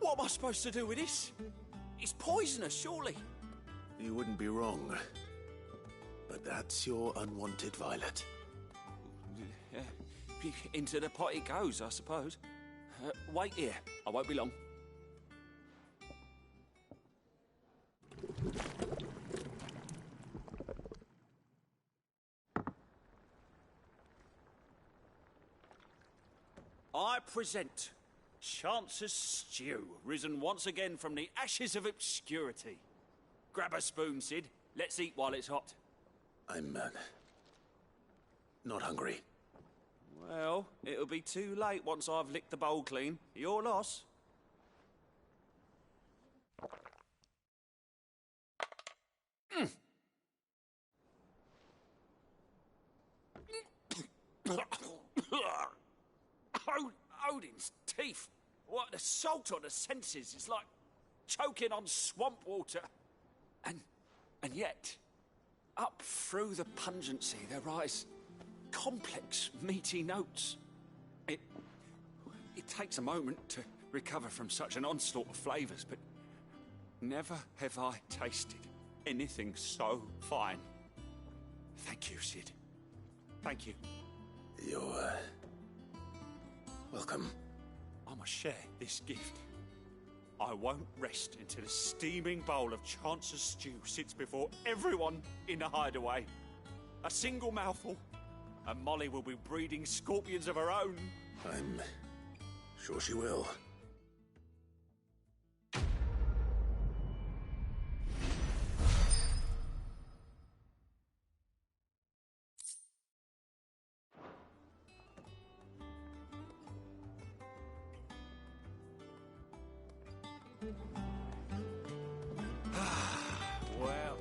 What am I supposed to do with this? It's poisonous, surely. You wouldn't be wrong. But that's your unwanted violet. Into the pot it goes, I suppose. Wait here. I won't be long. I present Chance's Stew, risen once again from the ashes of obscurity. Grab a spoon, Sid. Let's eat while it's hot. I'm, not hungry. Well, it'll be too late once I've licked the bowl clean. Your loss. Odin's teeth. What, the salt on the senses is like choking on swamp water. And yet, up through the pungency there rise complex, meaty notes. It takes a moment to recover from such an onslaught of flavours, but never have I tasted anything so fine. Thank you, Sid. Thank you. You're, welcome. I must share this gift. I won't rest until a steaming bowl of Chance's Stew sits before everyone in the hideaway. A single mouthful, and Molly will be breeding scorpions of her own. I'm sure she will. Well.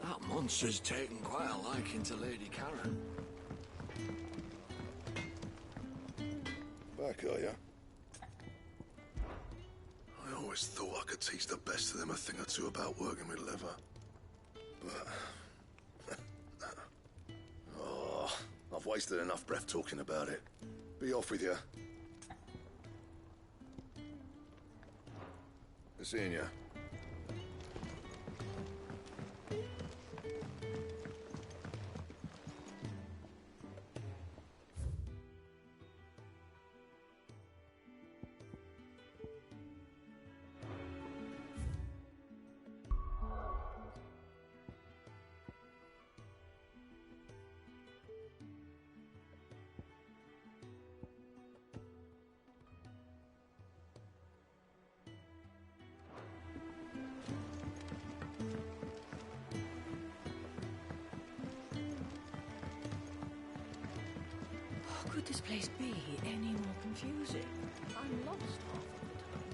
That monster's taken quite a liking to Lady Karen. Back, are ya? I always thought I could teach the best of them a thing or two about working with leather. But... oh, I've wasted enough breath talking about it. Be off with you. Good seeing ya. Could this place be any more confusing? I'm lost half of the time.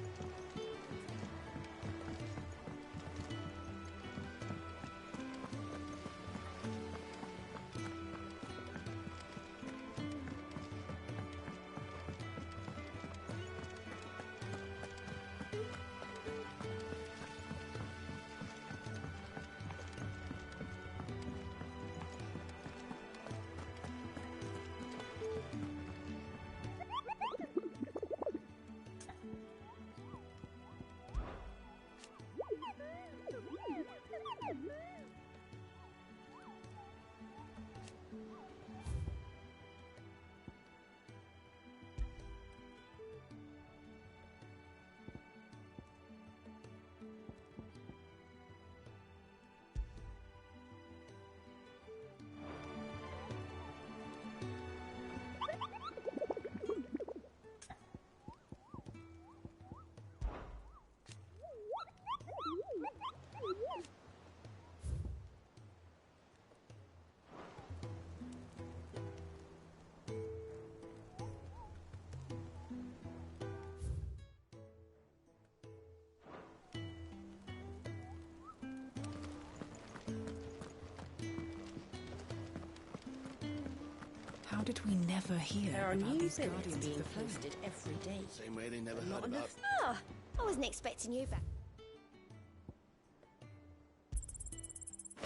How did we never hear There are about new these billets guardians being of the flame? posted every day. Same way they never Not heard about. enough. Ah, I wasn't expecting you back.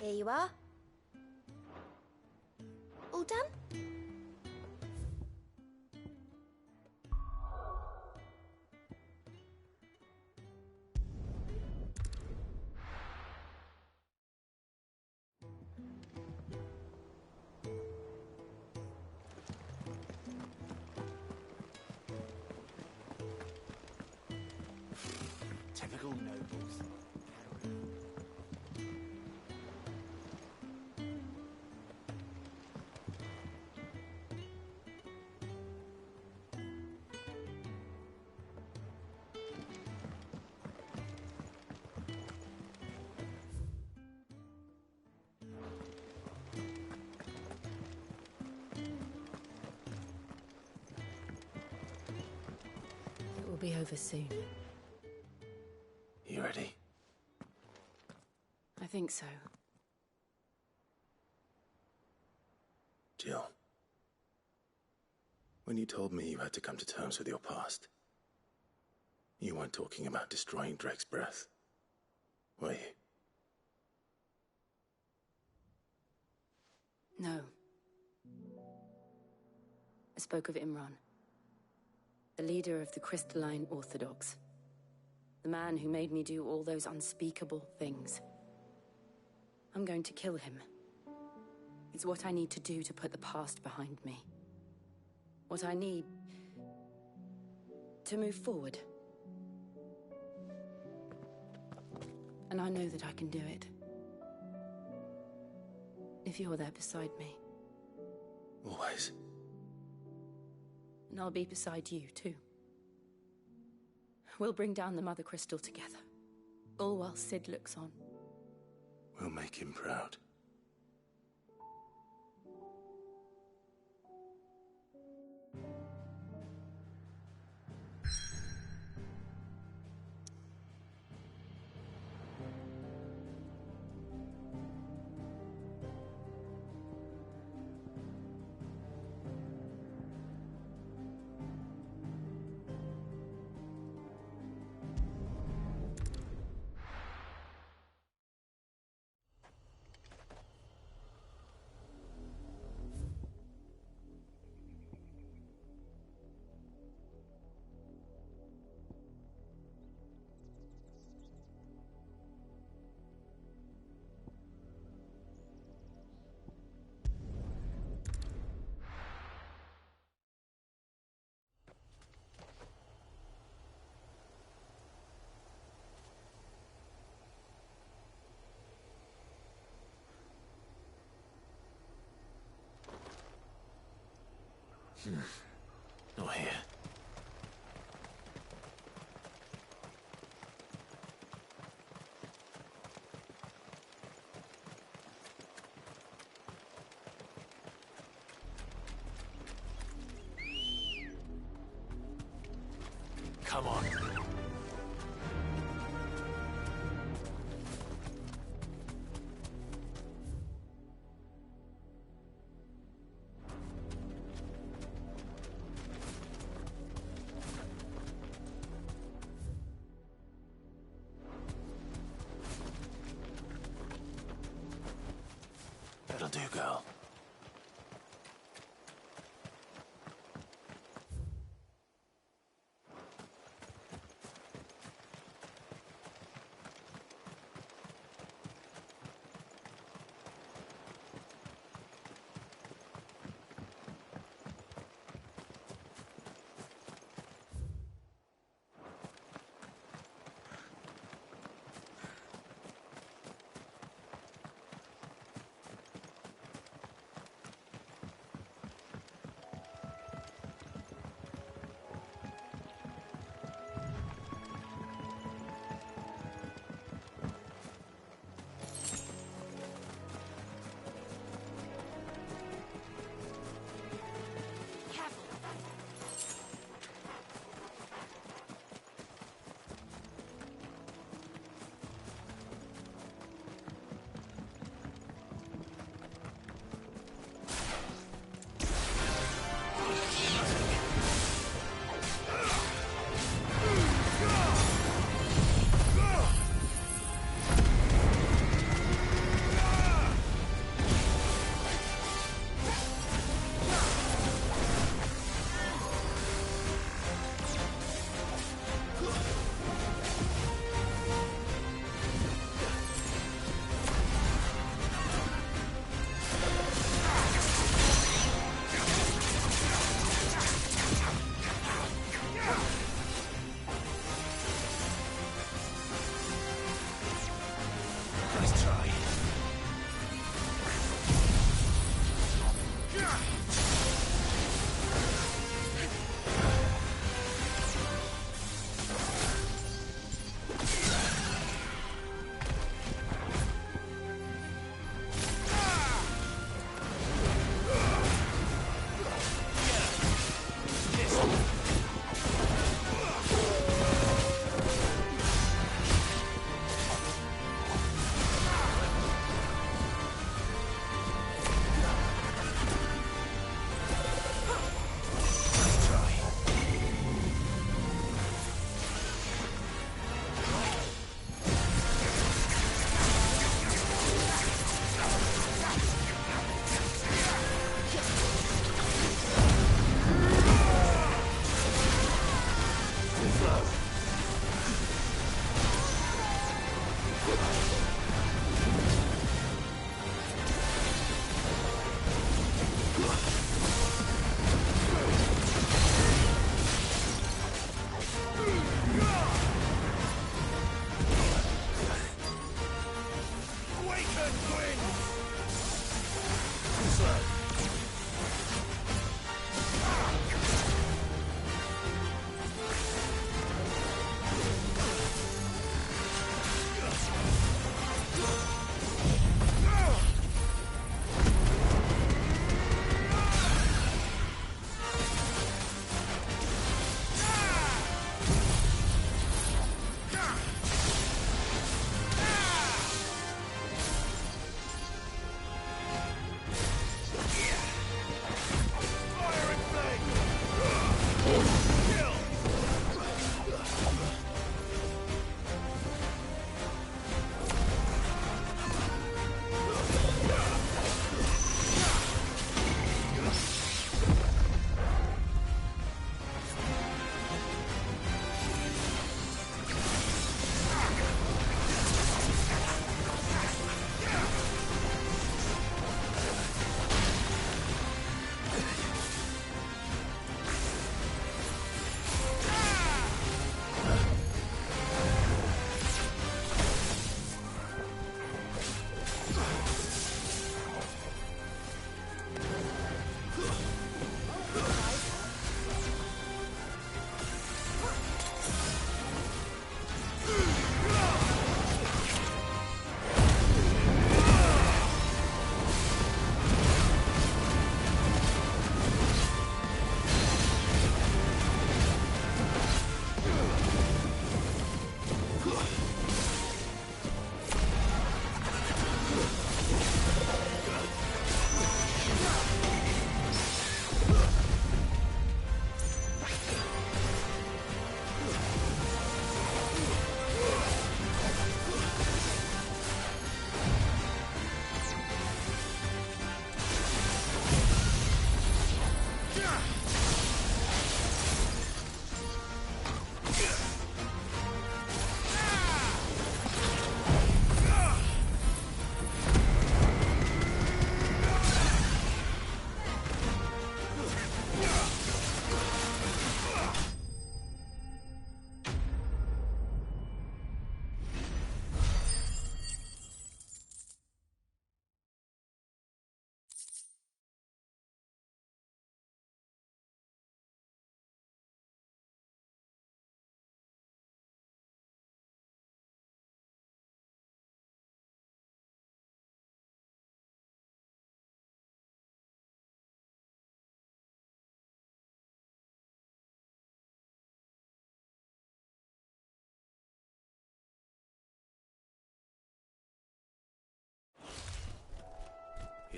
Here you are. All done? Typical nobles. It will be over soon. You ready? I think so. Jill, when you told me you had to come to terms with your past, you weren't talking about destroying Drake's breath, were you? No. I spoke of Imran, the leader of the Crystalline Orthodox. The man who made me do all those unspeakable things. I'm going to kill him. It's what I need to do to put the past behind me. What I need to move forward. And I know that I can do it. If you're there beside me. Always. And I'll be beside you, too. We'll bring down the Mother Crystal together. All while Sid looks on. We'll make him proud. Not here. Come on. That'll do, girl.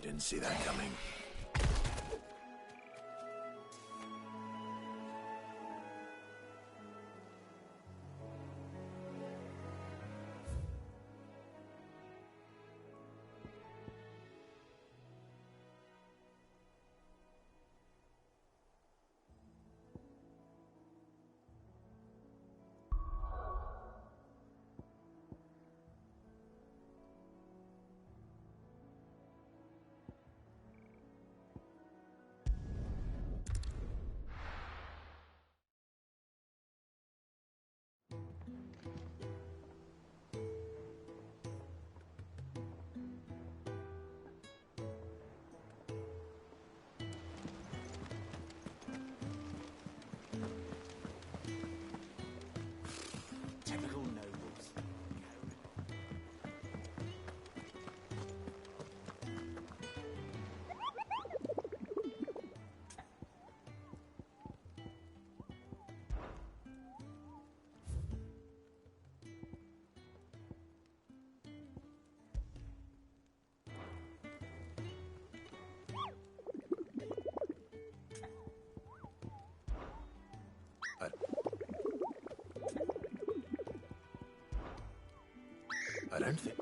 You didn't see that coming. Typical nobles. I don't think...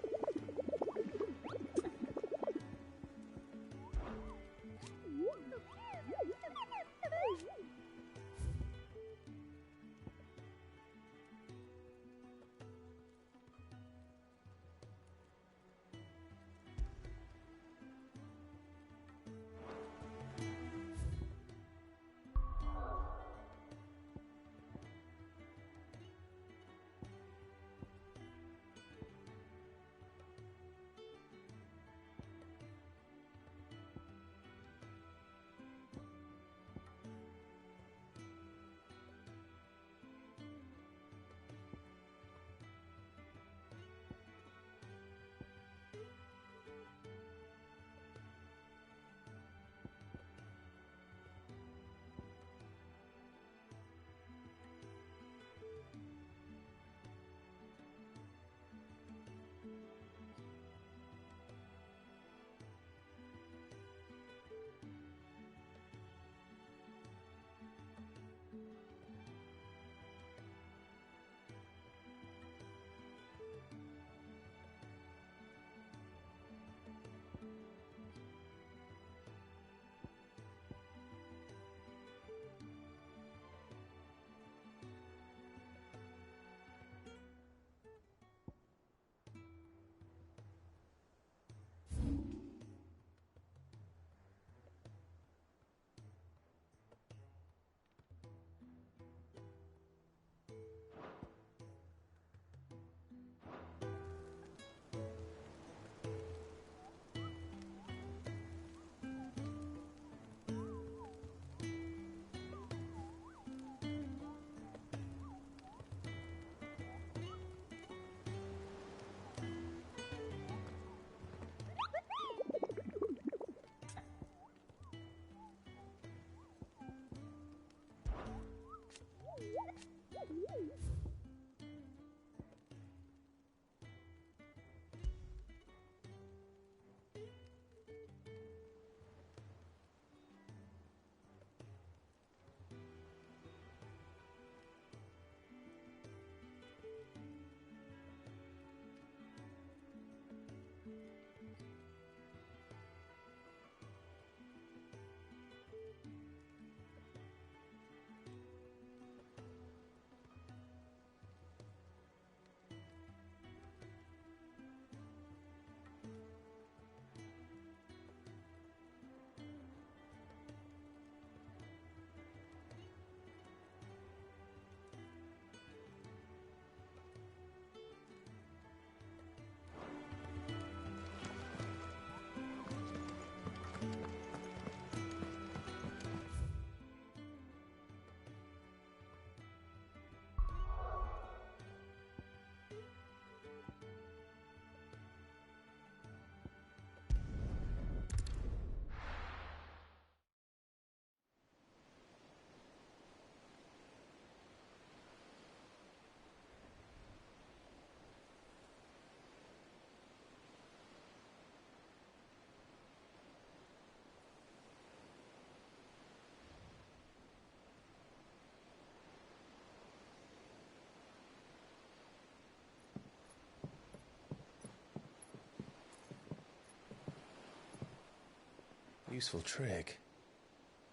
useful trick.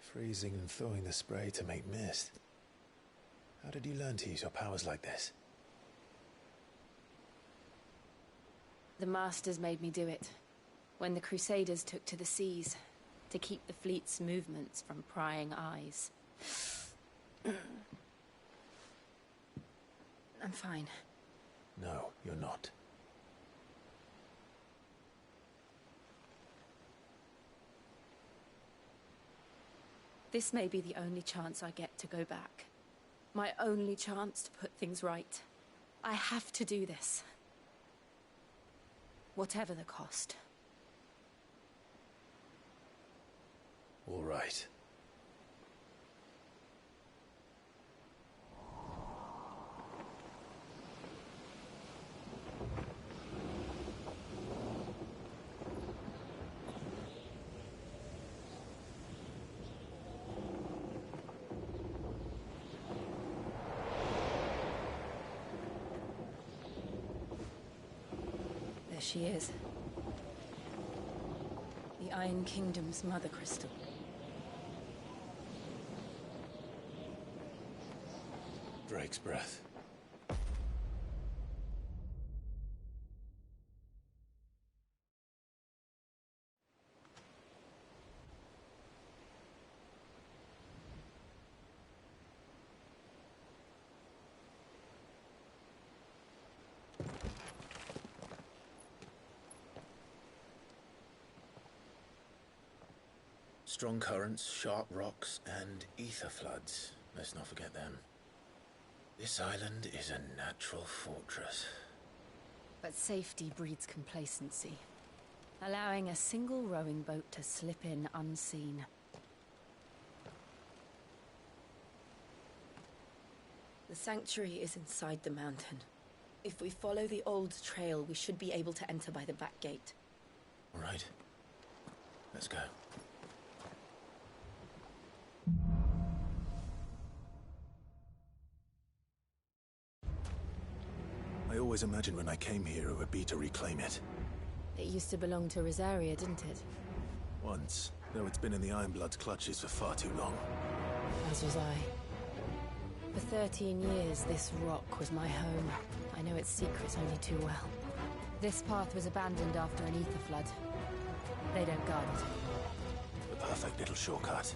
Freezing and thawing the spray to make mist. How did you learn to use your powers like this? The Masters made me do it. When the Crusaders took to the seas, to keep the fleet's movements from prying eyes. I'm fine. No, you're not. This may be the only chance I get to go back. My only chance to put things right. I have to do this. Whatever the cost. All right. There she is. The Iron Kingdom's Mother Crystal. Drake's breath. Strong currents, sharp rocks, and ether floods. Let's not forget them. This island is a natural fortress. But safety breeds complacency, allowing a single rowing boat to slip in unseen. The sanctuary is inside the mountain. If we follow the old trail, we should be able to enter by the back gate. All right. Let's go. I always imagined when I came here it would be to reclaim it. It used to belong to Rosaria, didn't it? Once, though it's been in the Ironblood's clutches for far too long. As was I. For 13 years, this rock was my home. I know its secrets only too well. This path was abandoned after an ether flood. They don't guard it. The perfect little shortcut.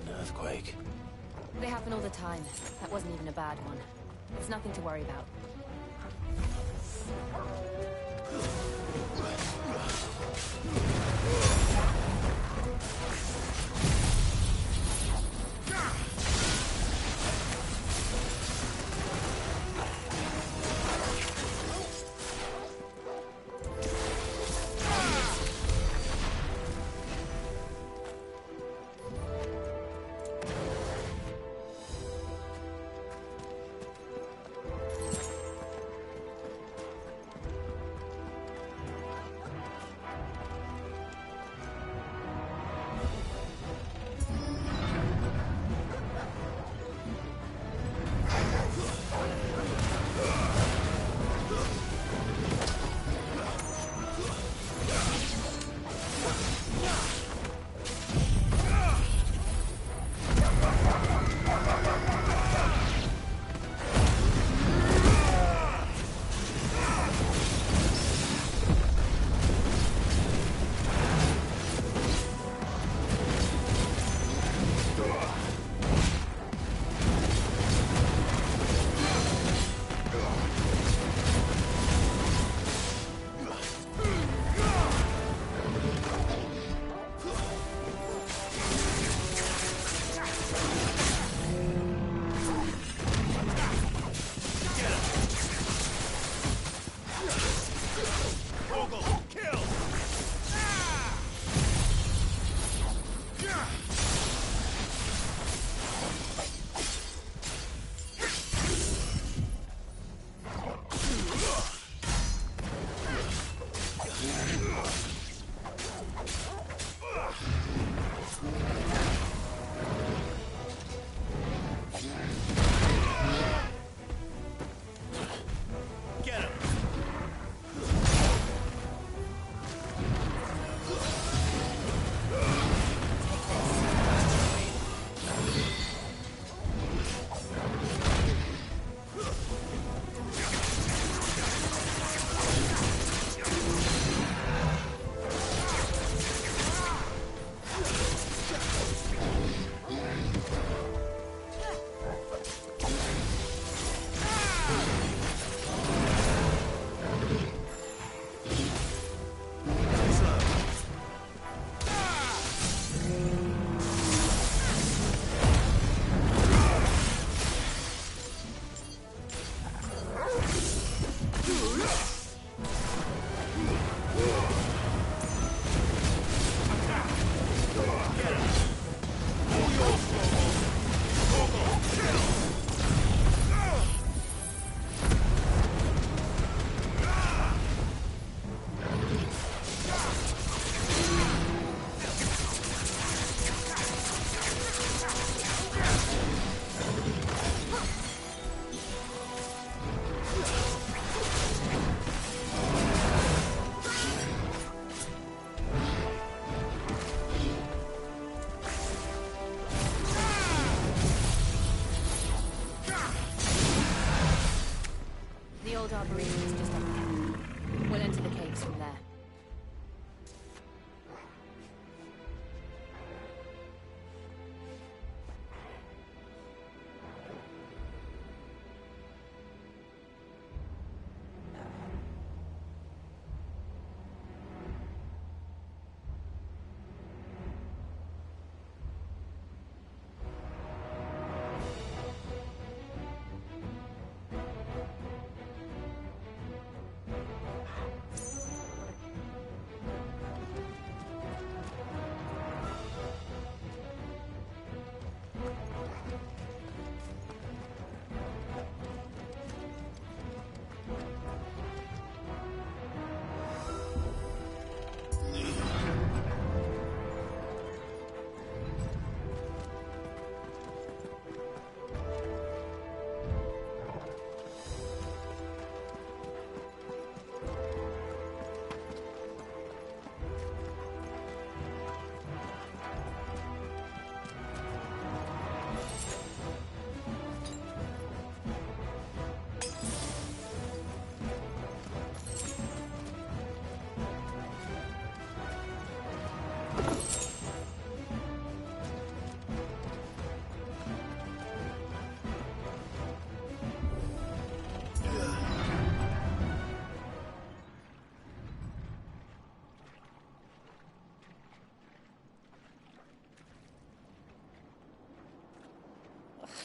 An earthquake. They happen all the time. That wasn't even a bad one. It's nothing to worry about.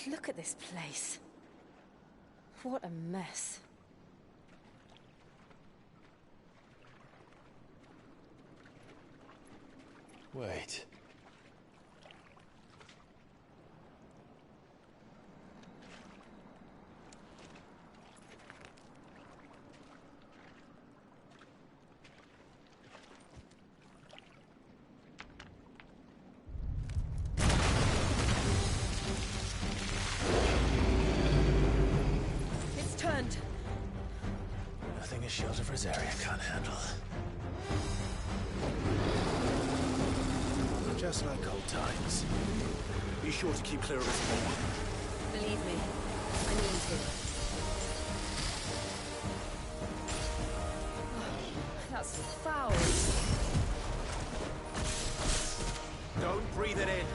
Look at this place. What a mess. Wait. It's turned. Nothing a shield of Rosaria can't handle. Just like old times. Be sure to keep clear of us more. Believe me, I mean to. Oh, that's foul. Don't breathe it in.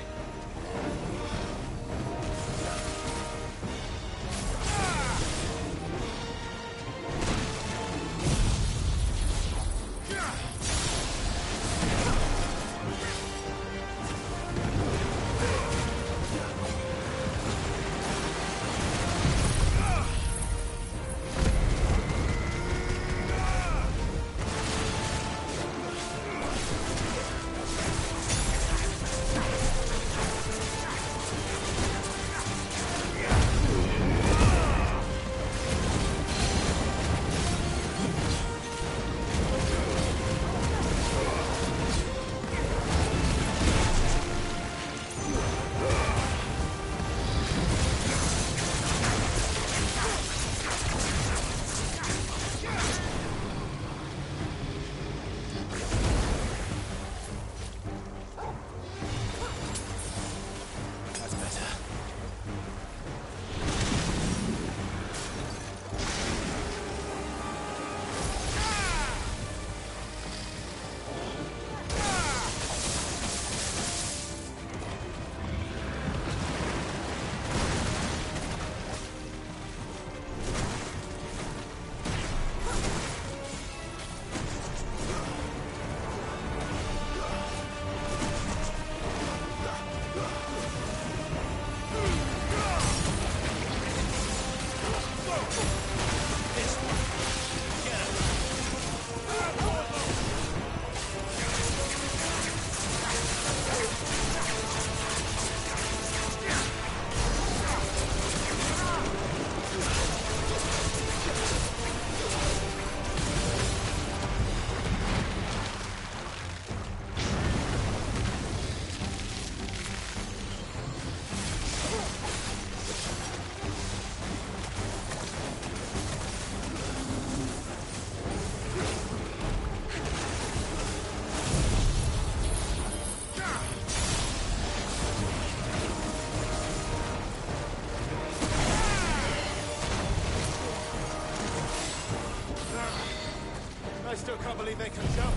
I still can't believe they can jump.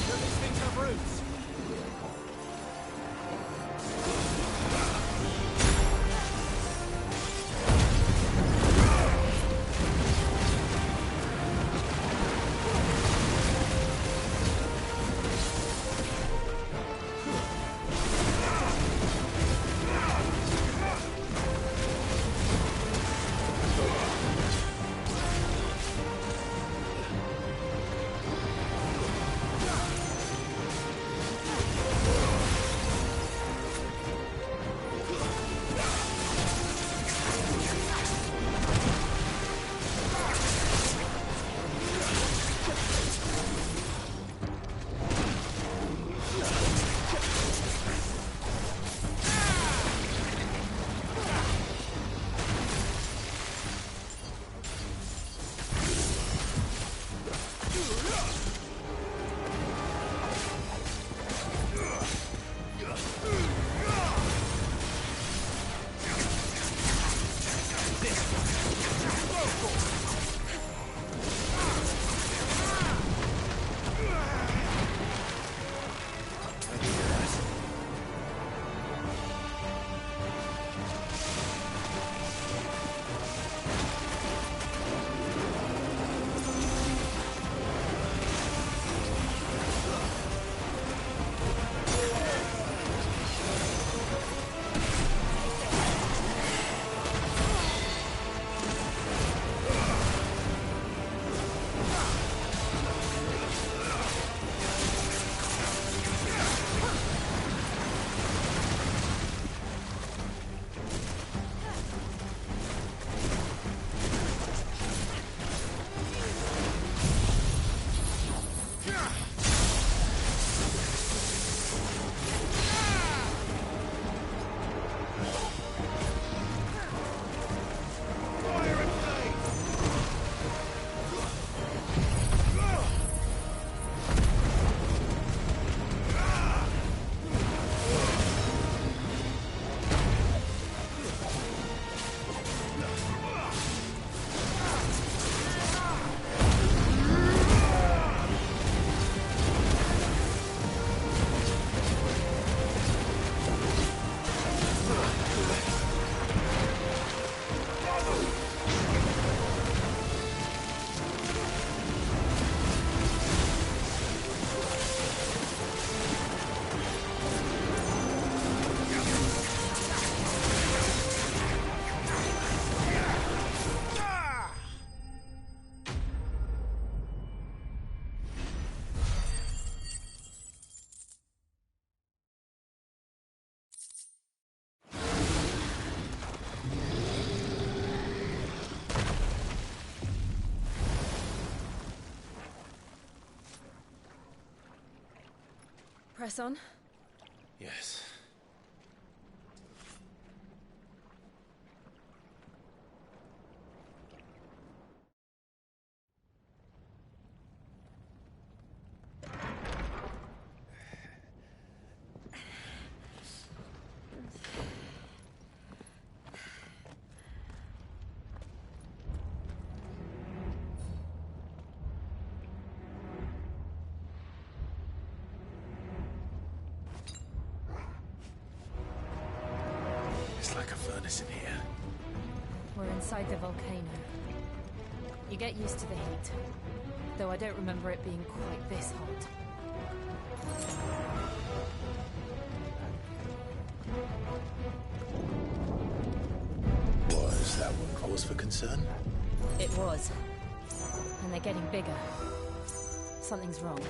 Don't these things have roots? Press on. Yes. Like a furnace in here. We're inside the volcano. You get used to the heat, though I don't remember it being quite this hot. Was that one cause for concern? It was. And they're getting bigger. Something's wrong.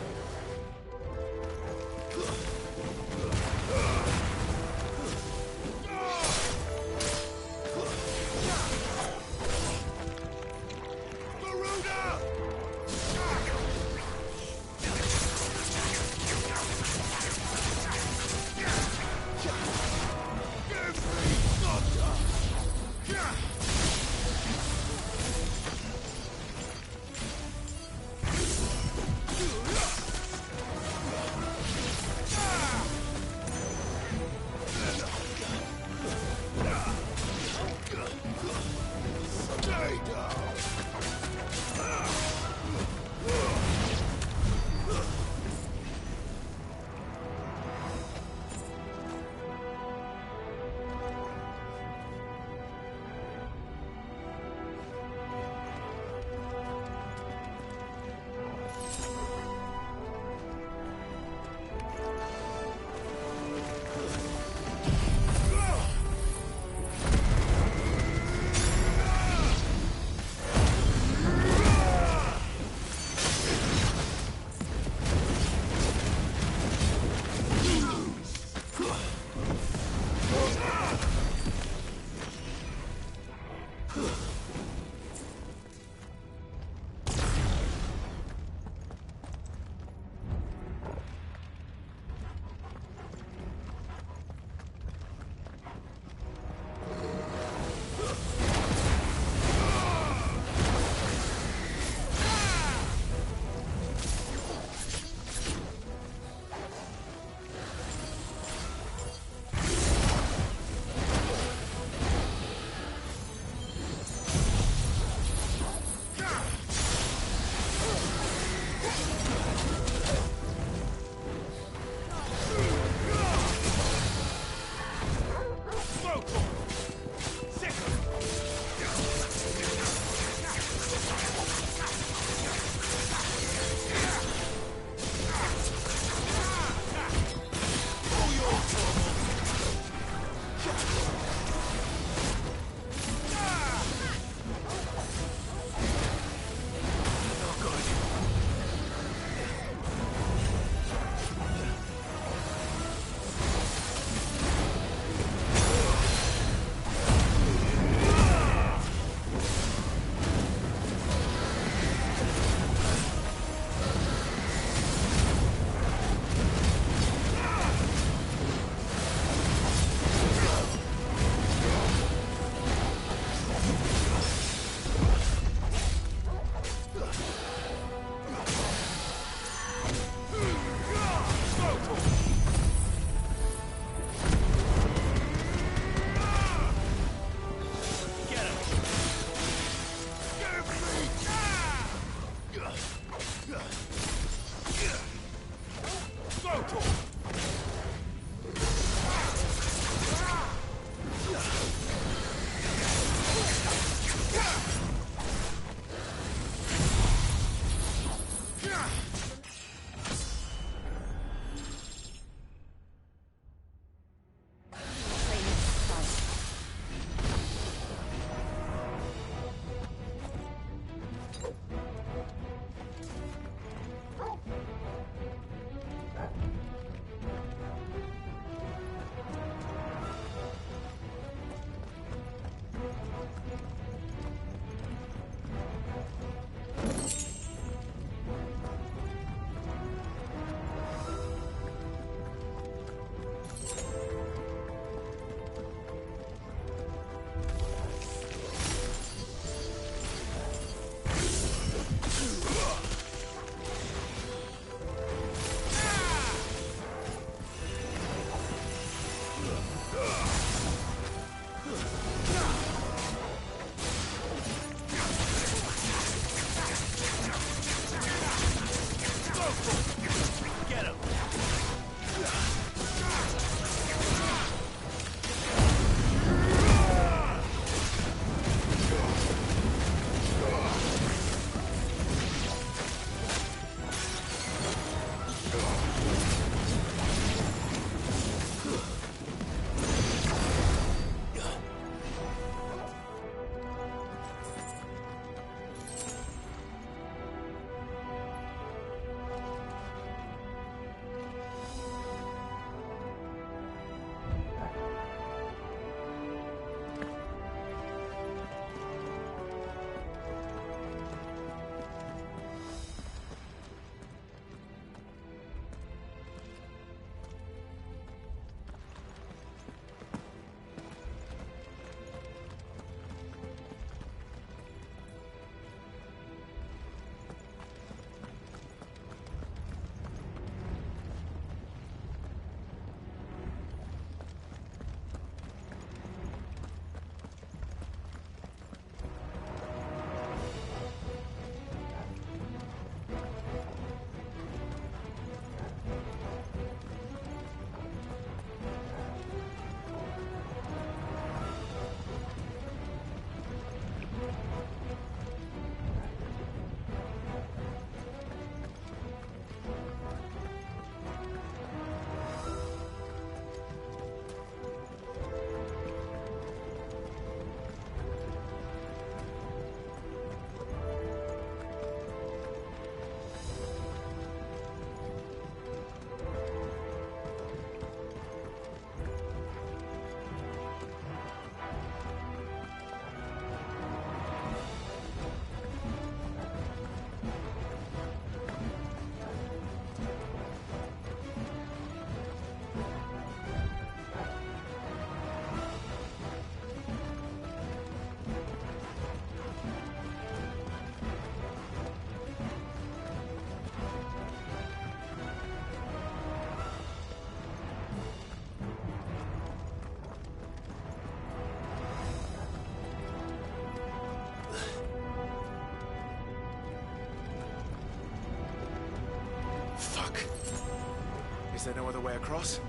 there no other way across?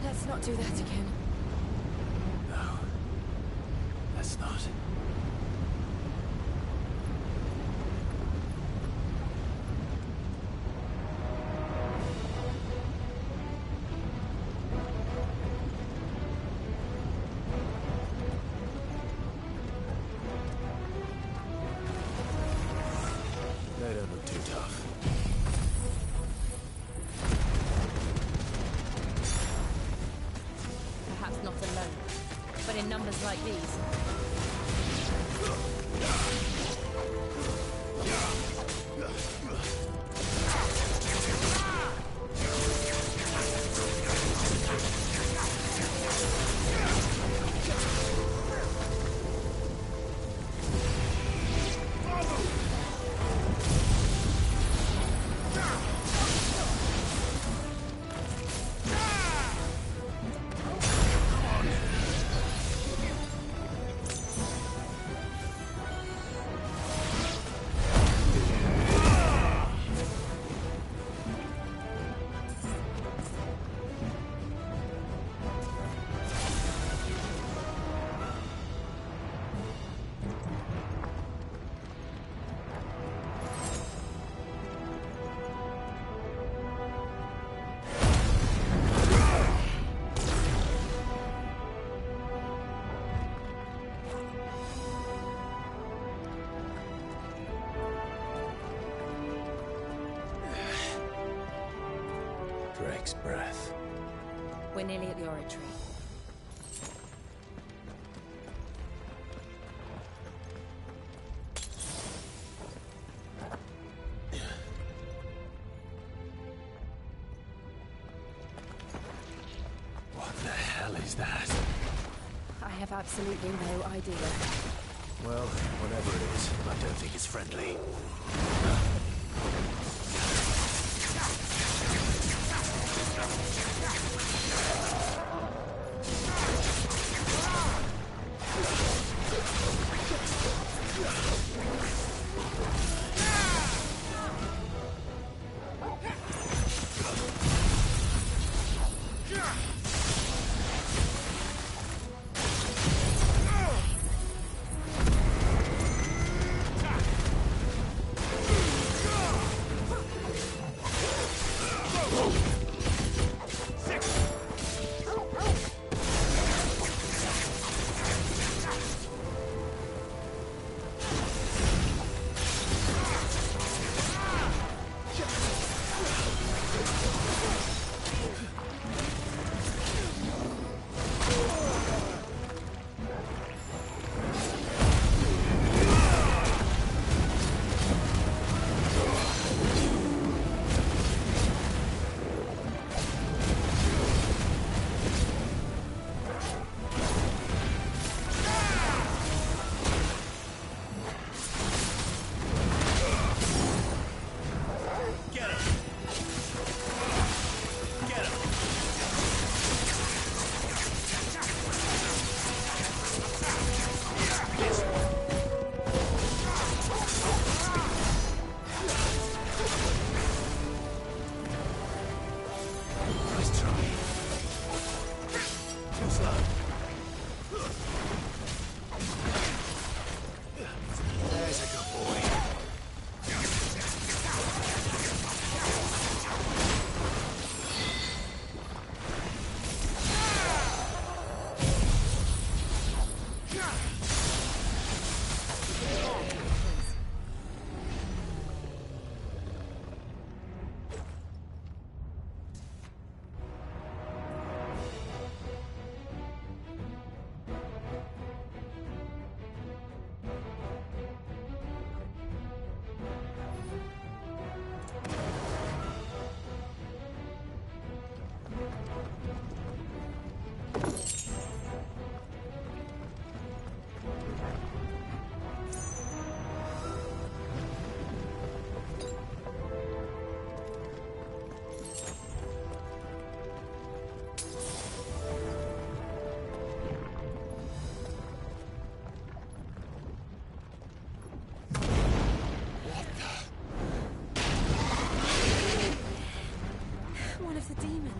Let's not do that again. No. Let's not. They don't look too tough. Perhaps not alone, but in numbers like these. Drake's breath. We're nearly at the oratory. What the hell is that? I have absolutely no idea. Well, whatever it is, I don't think it's friendly.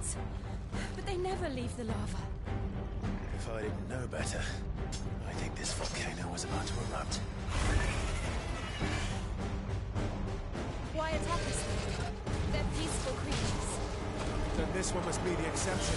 things. But they never leave the lava. If I didn't know better, I think this volcano was about to erupt. Why attack us then? They're peaceful creatures. Then this one must be the exception.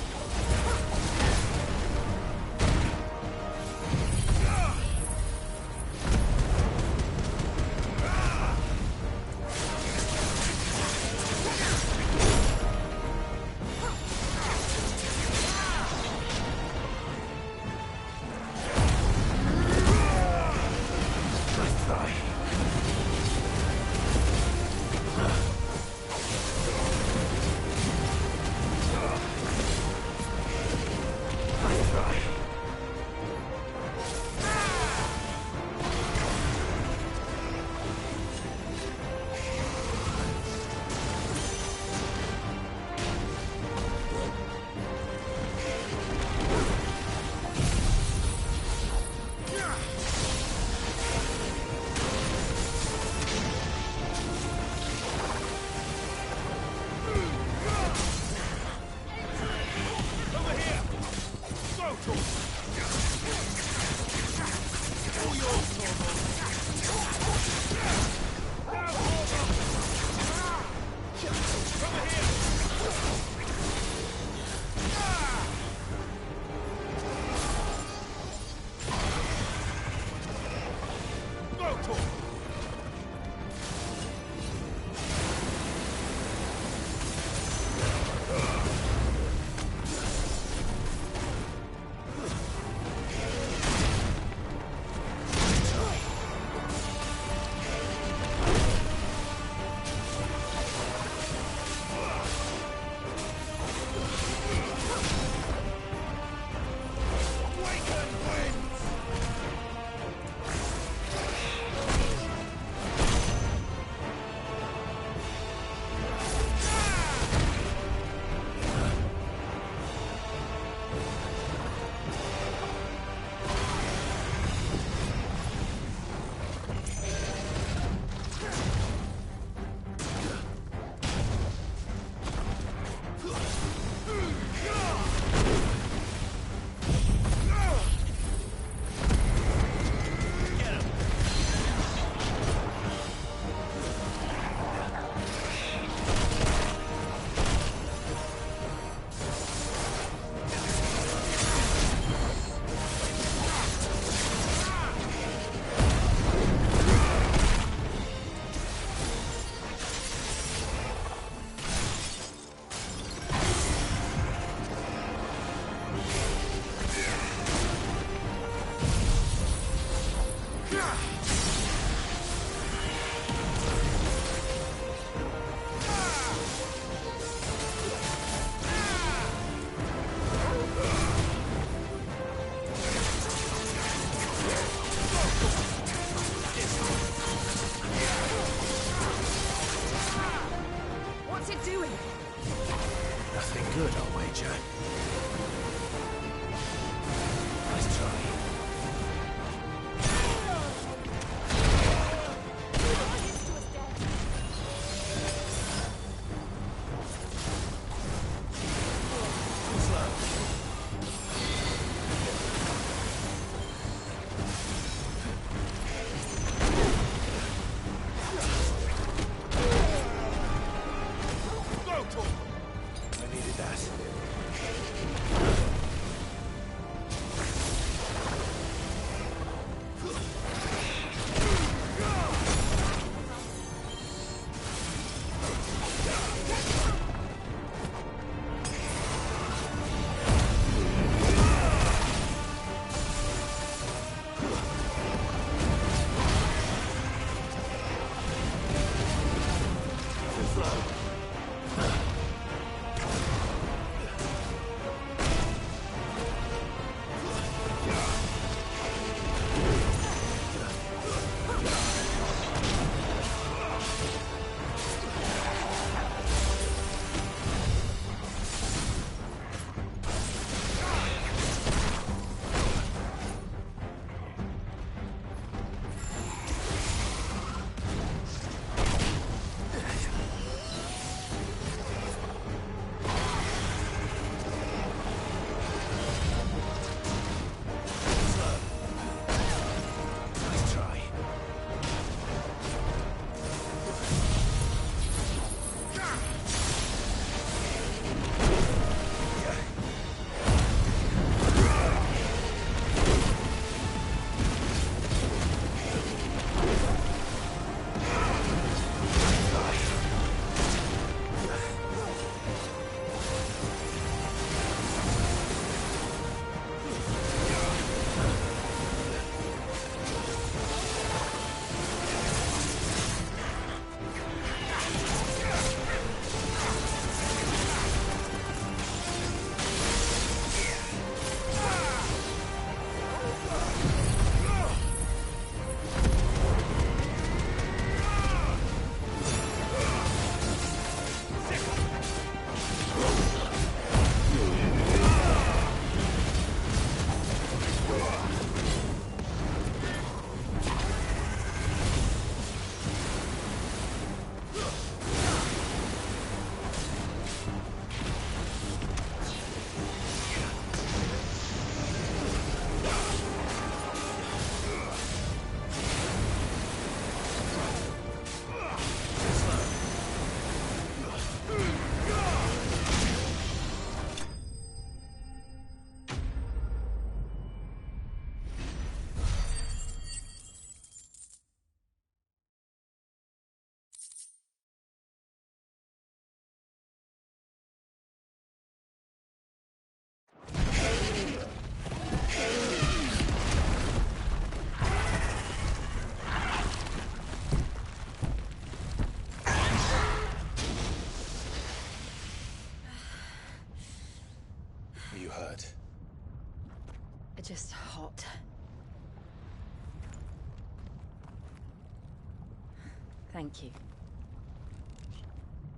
Thank you.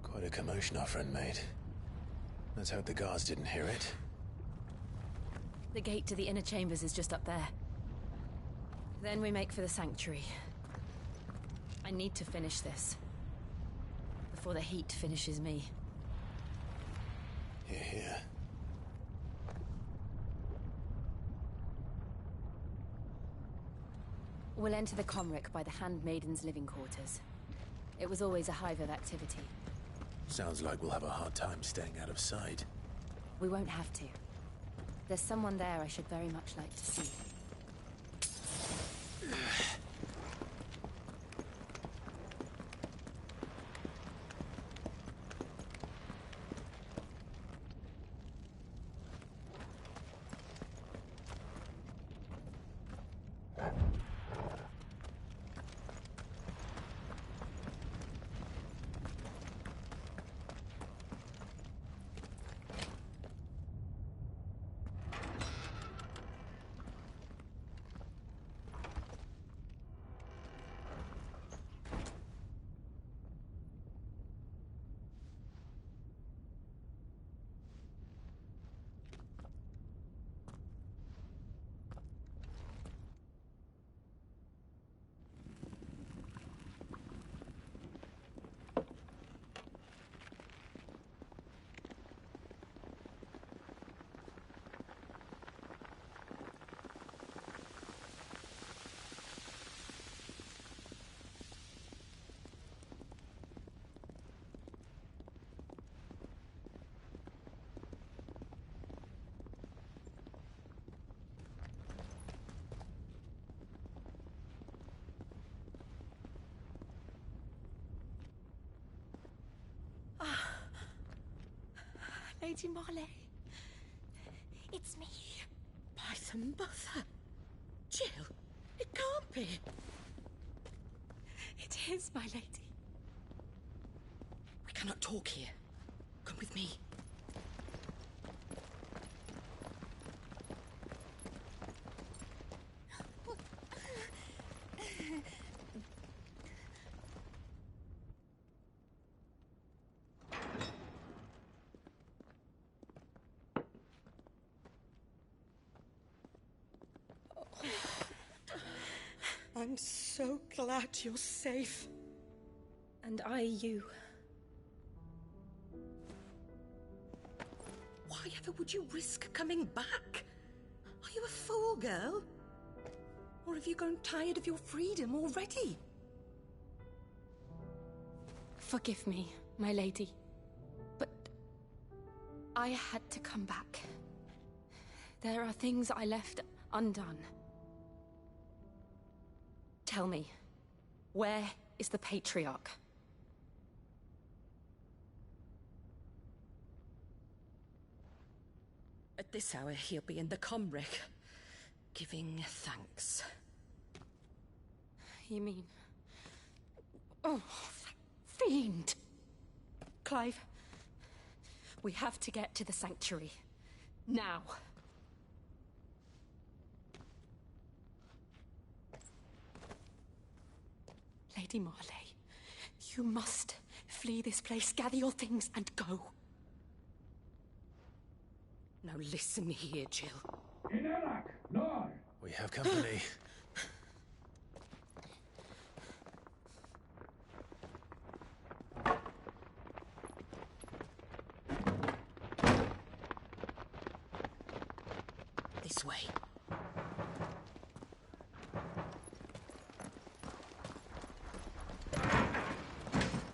Quite a commotion our friend made. Let's hope the guards didn't hear it. The gate to the inner chambers is just up there. Then we make for the sanctuary. I need to finish this. Before the heat finishes me. Hear, hear. We'll enter the Comric by the Handmaiden's living quarters. It was always a hive of activity. Sounds like we'll have a hard time staying out of sight. We won't have to. There's someone there I should very much like to see. Lady Marley. It's me. By the mother. Jill, it can't be. It is, my lady. We cannot talk here. Come with me. I'm so glad you're safe. And I you. Why ever would you risk coming back? Are you a fool, girl? Or have you grown tired of your freedom already? Forgive me, my lady. But I had to come back. There are things I left undone. Tell me, where is the Patriarch? At this hour, he'll be in the Comric, giving thanks. You mean... Oh, that fiend! Clive, we have to get to the sanctuary. Now. Lady Marley, you must flee this place, gather your things, and go. Now listen here, Jill. We have company. This way.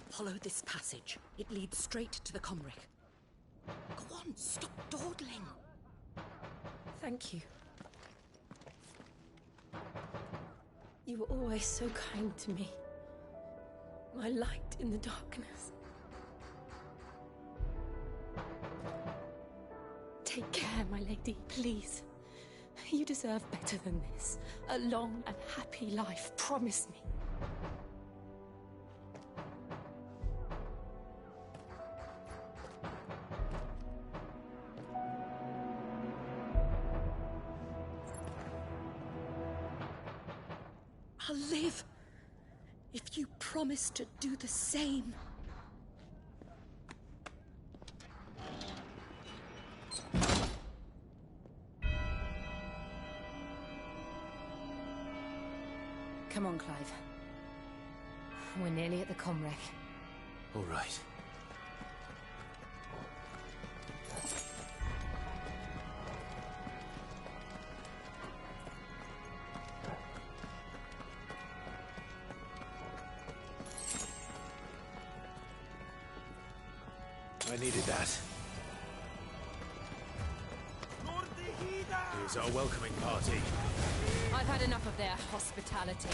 Follow this passage. It leads straight to the Comric. Go on, stop dawdling. Thank you. You were always so kind to me. My light in the darkness. Take care, my lady, please. You deserve better than this. A long and happy life, promise me. I'll live. if you promise to do the same. Come on, Clive. We're nearly at the comwreck. All right. I needed that. Here's our welcoming party. I've had enough of their hospitality.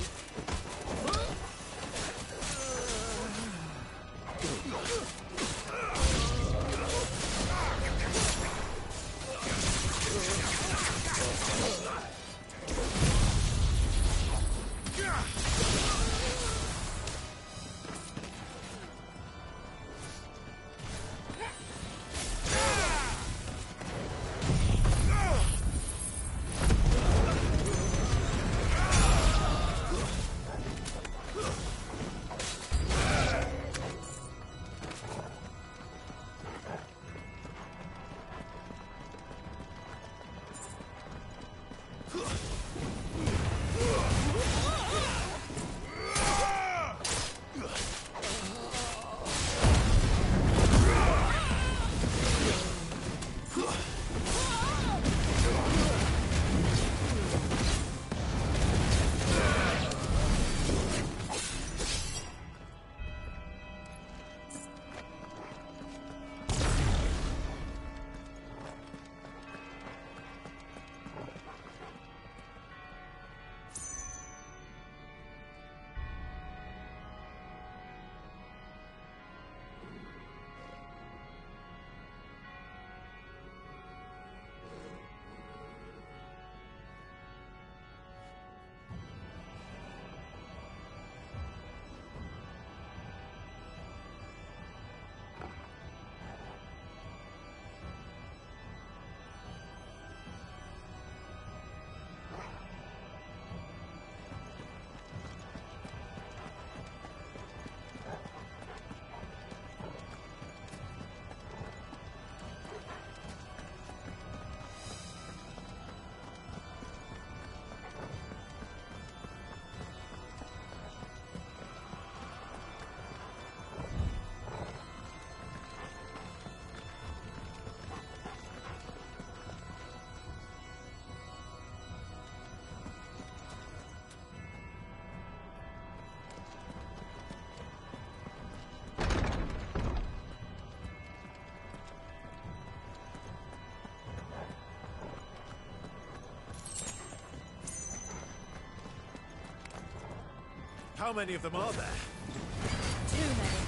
How many of them are there? Too many.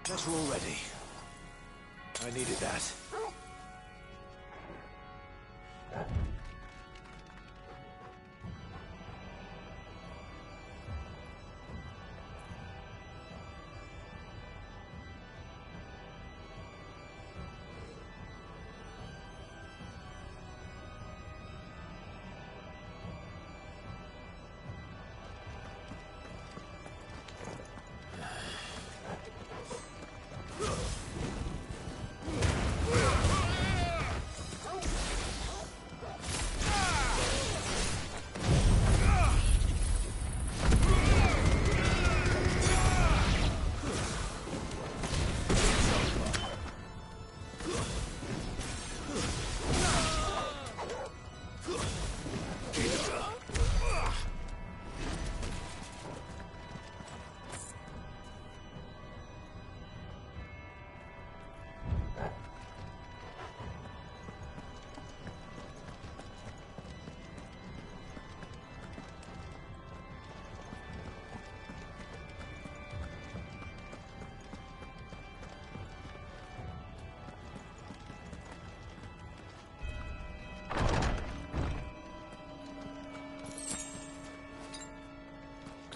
Guess we're all ready. I needed that.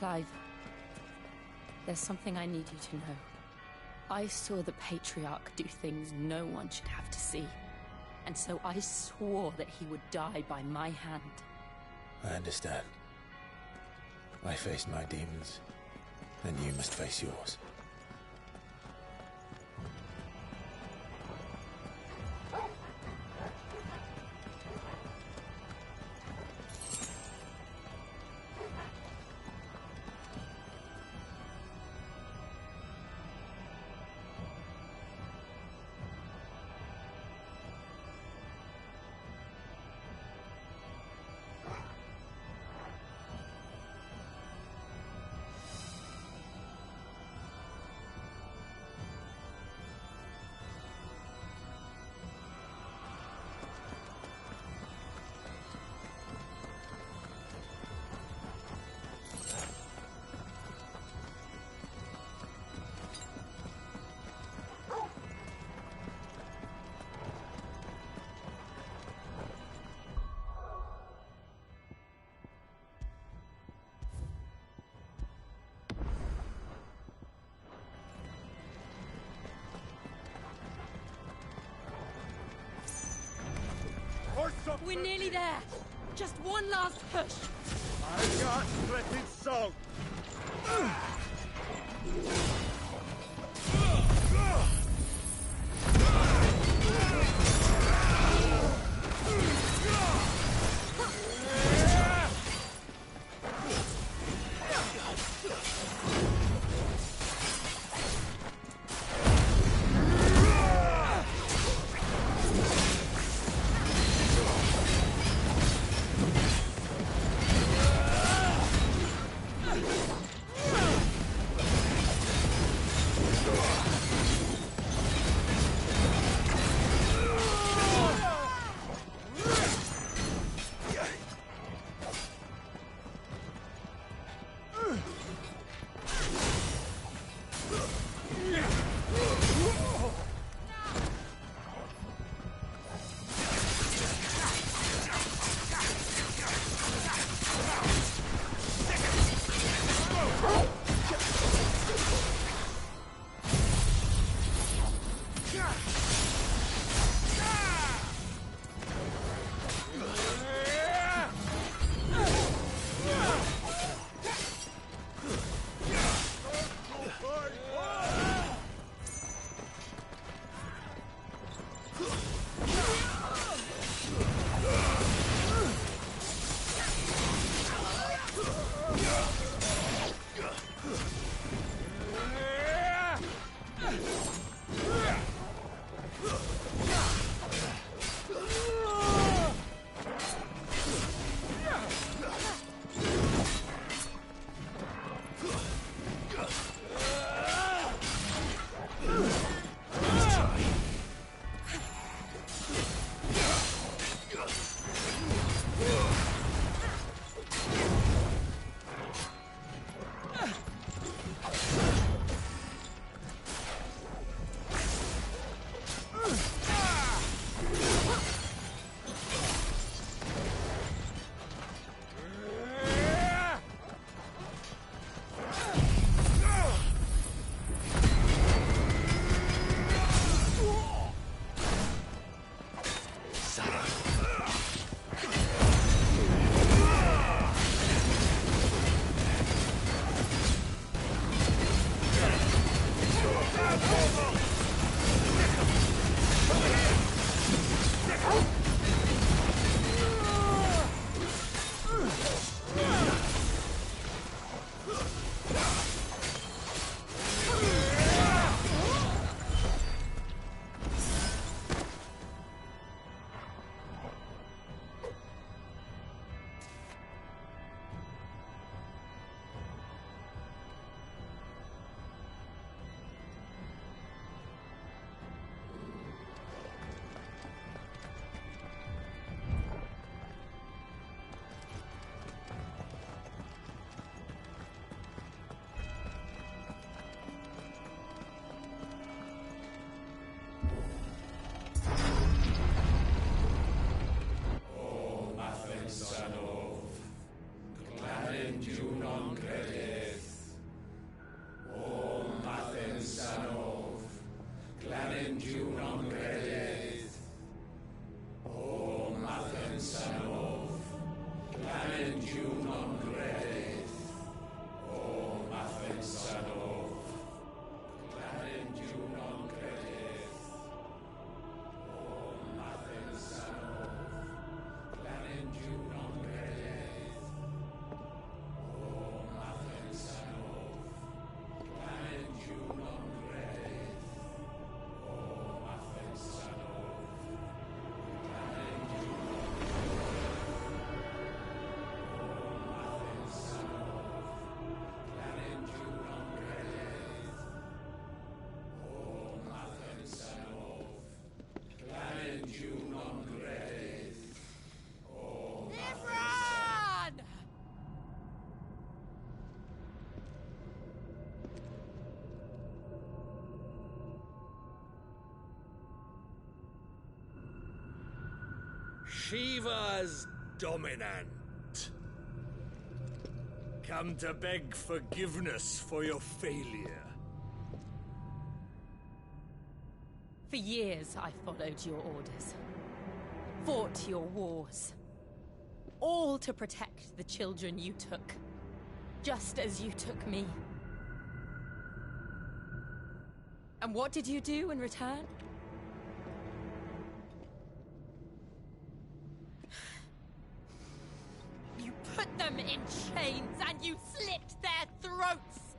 Clive, there's something I need you to know. I saw the Patriarch do things no one should have to see. And so I swore that he would die by my hand. I understand. I faced my demons, and you must face yours. We're nearly there. Just one last push. I got threatened salt. Shiva's dominant. Come to beg forgiveness for your failure. For years, I followed your orders. Fought your wars. All to protect the children you took. Just as you took me. And what did you do in return? You put them in chains and you slit their throats!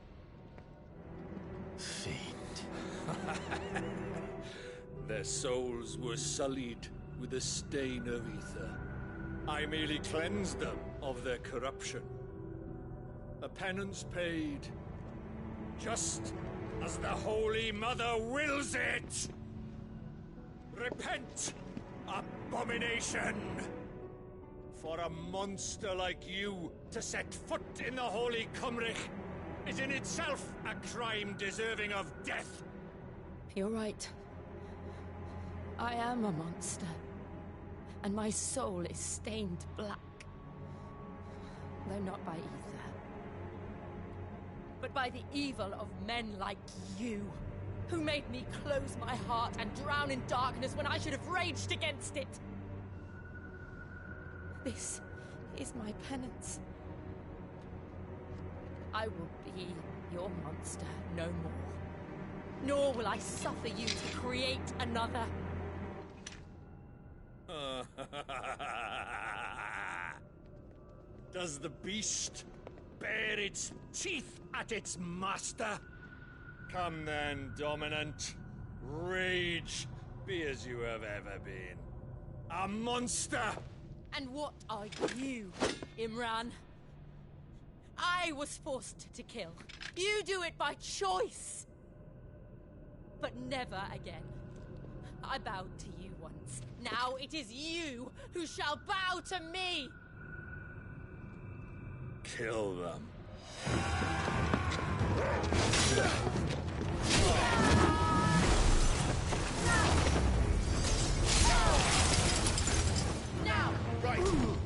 Fiend. Their souls were sullied with the stain of ether. I merely cleansed them of their corruption. A penance paid, just as the Holy Mother wills it! Repent, abomination! For a monster like you to set foot in the Holy Cymric is in itself a crime deserving of death! You're right. I am a monster. And my soul is stained black. Though not by ether. But by the evil of men like you, who made me close my heart and drown in darkness when I should have raged against it. This is my penance. I will be your monster no more. Nor will I suffer you to create another. Does the beast bare its teeth at its master? Come then, dominant. Rage, be as you have ever been. A monster! And what are you, Imran? I was forced to kill. You do it by choice. But never again. I bowed to you once. Now it is you who shall bow to me! Kill them. Now! Right!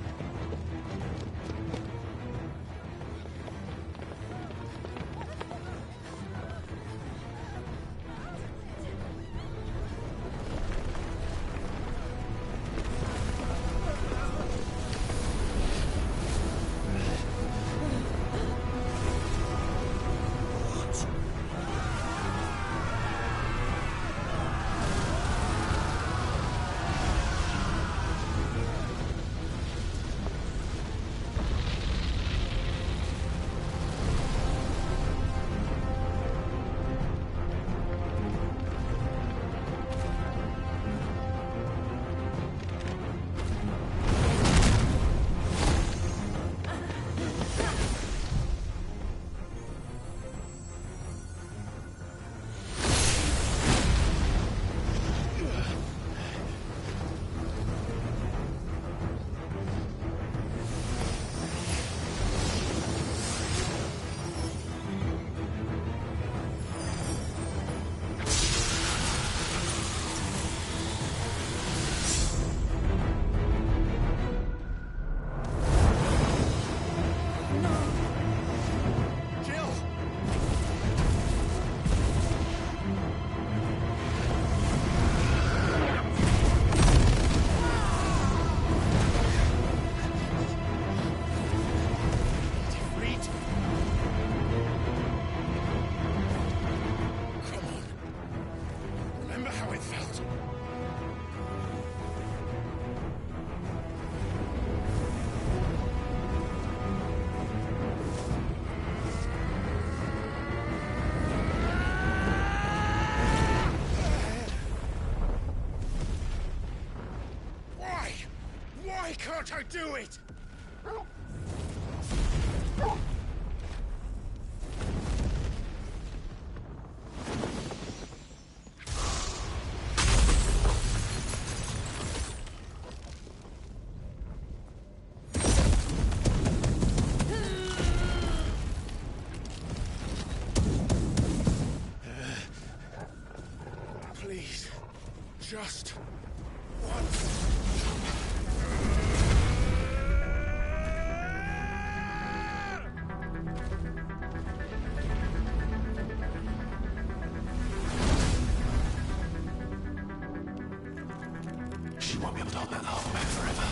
Why can't I do it? Please, just once. She won't be able to hold that arm back forever.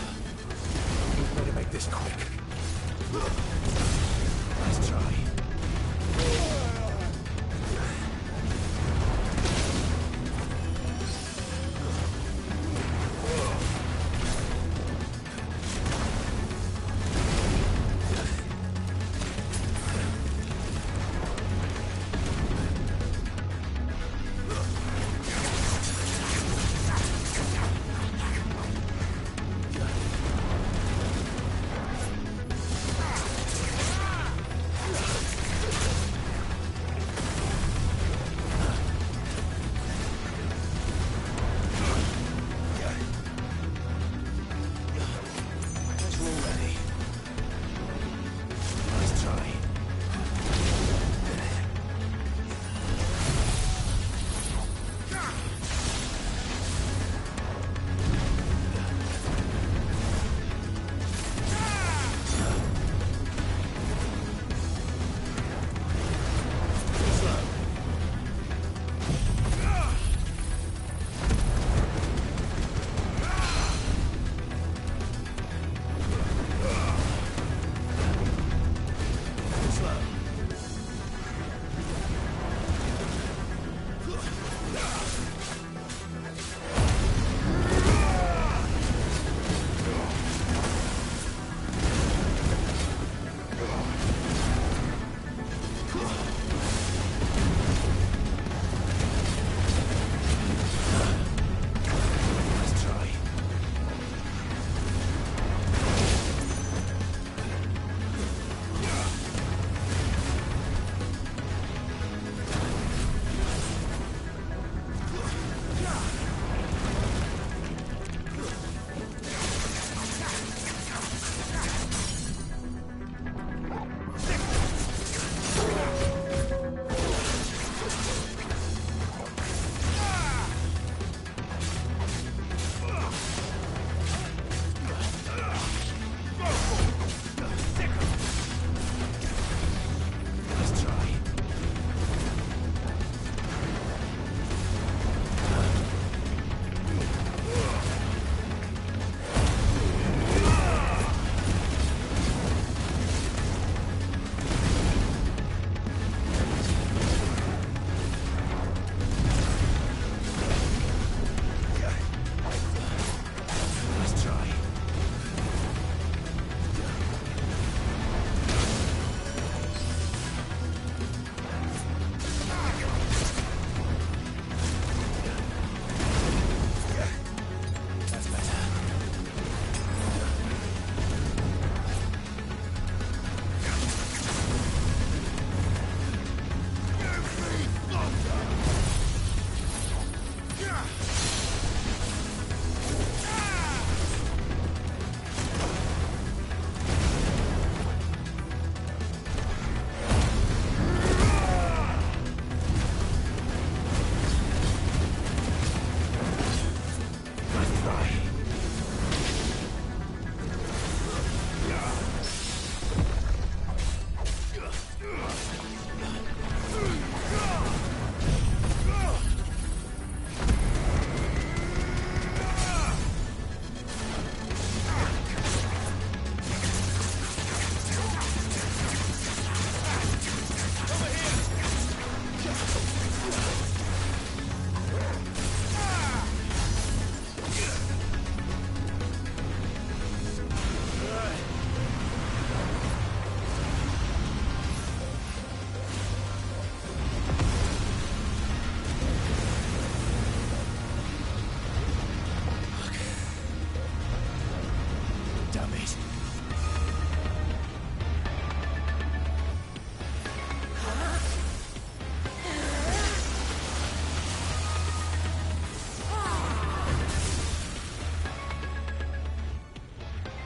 We better make this quick. Let's try.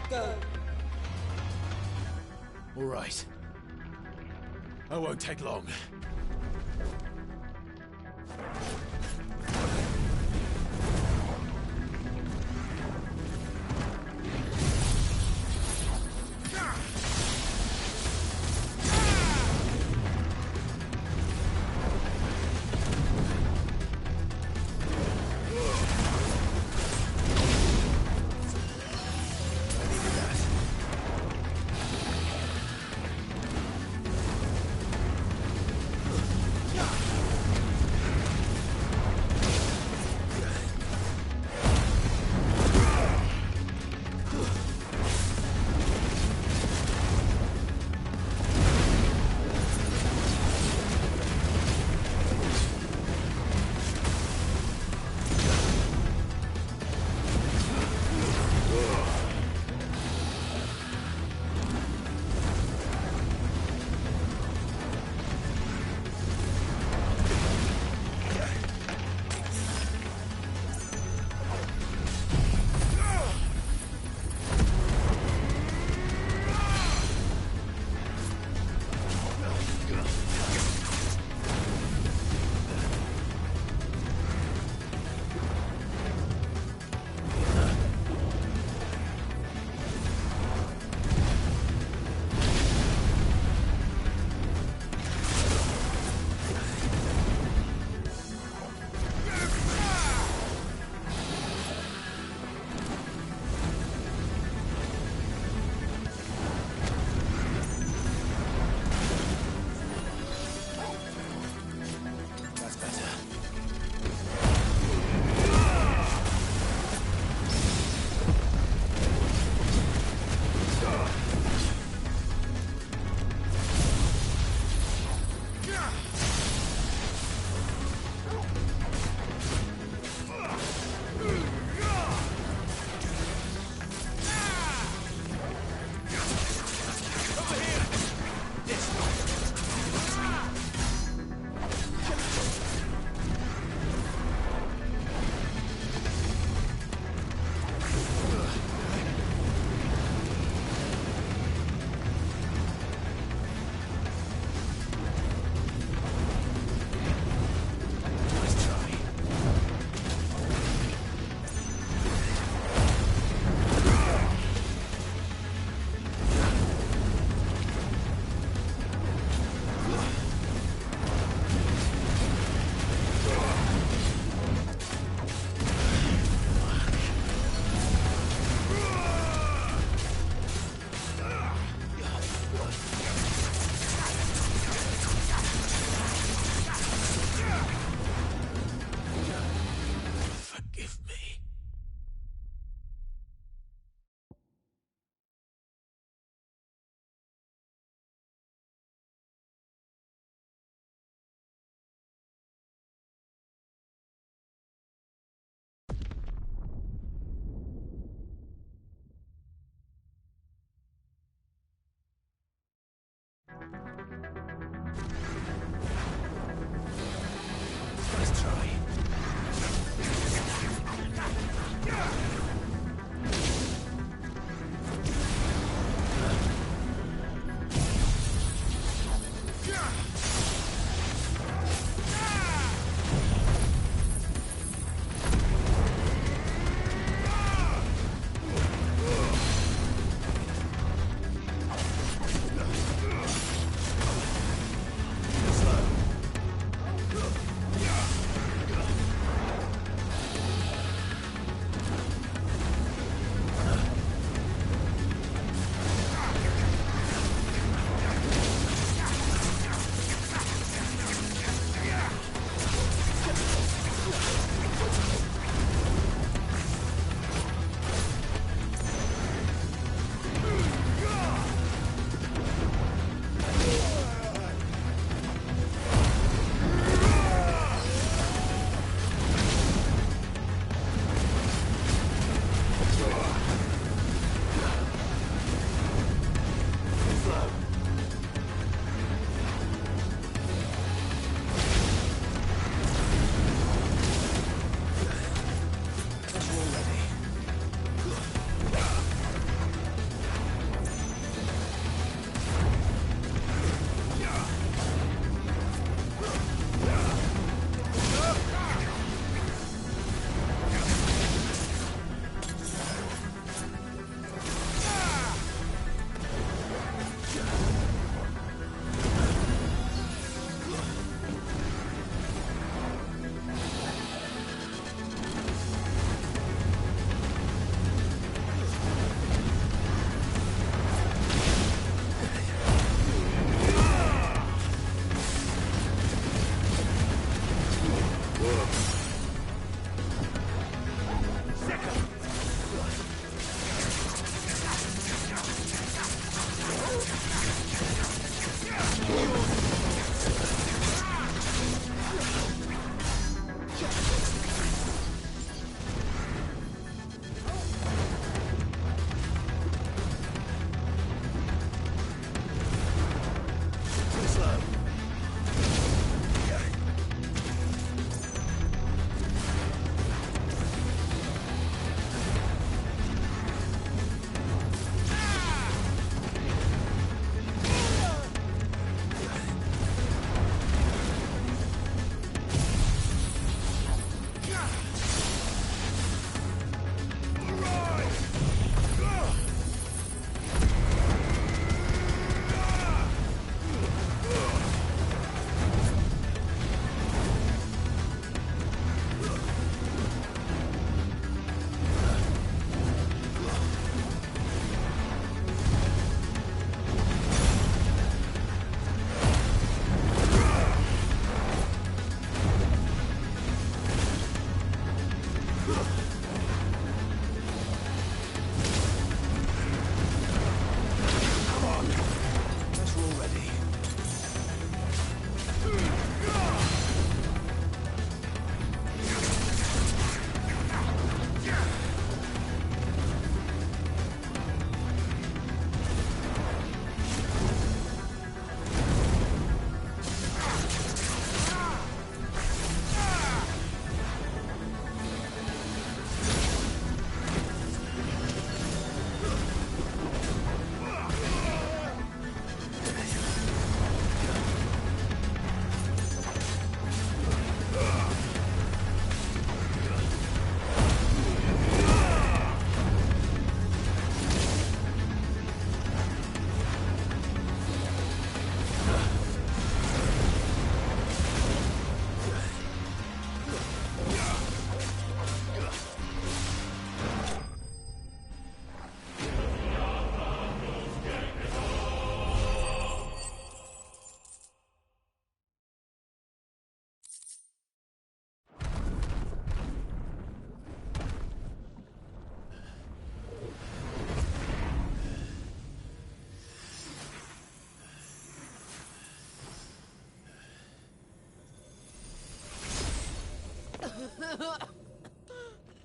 Go. All right. I won't take long.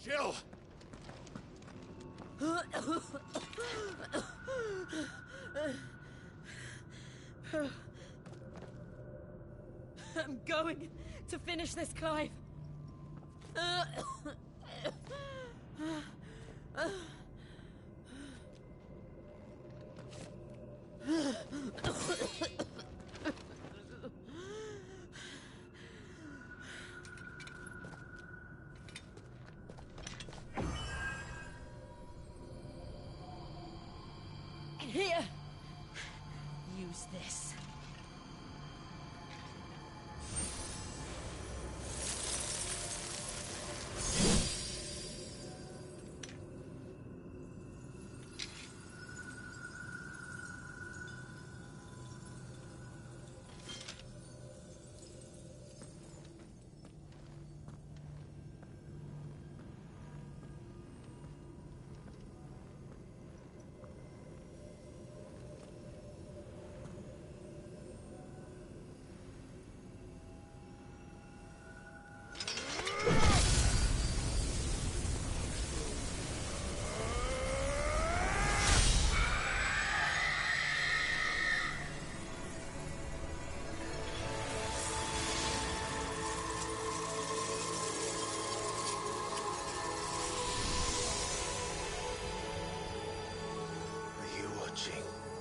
Jill! I'm going to finish this, Clive. Here, use this.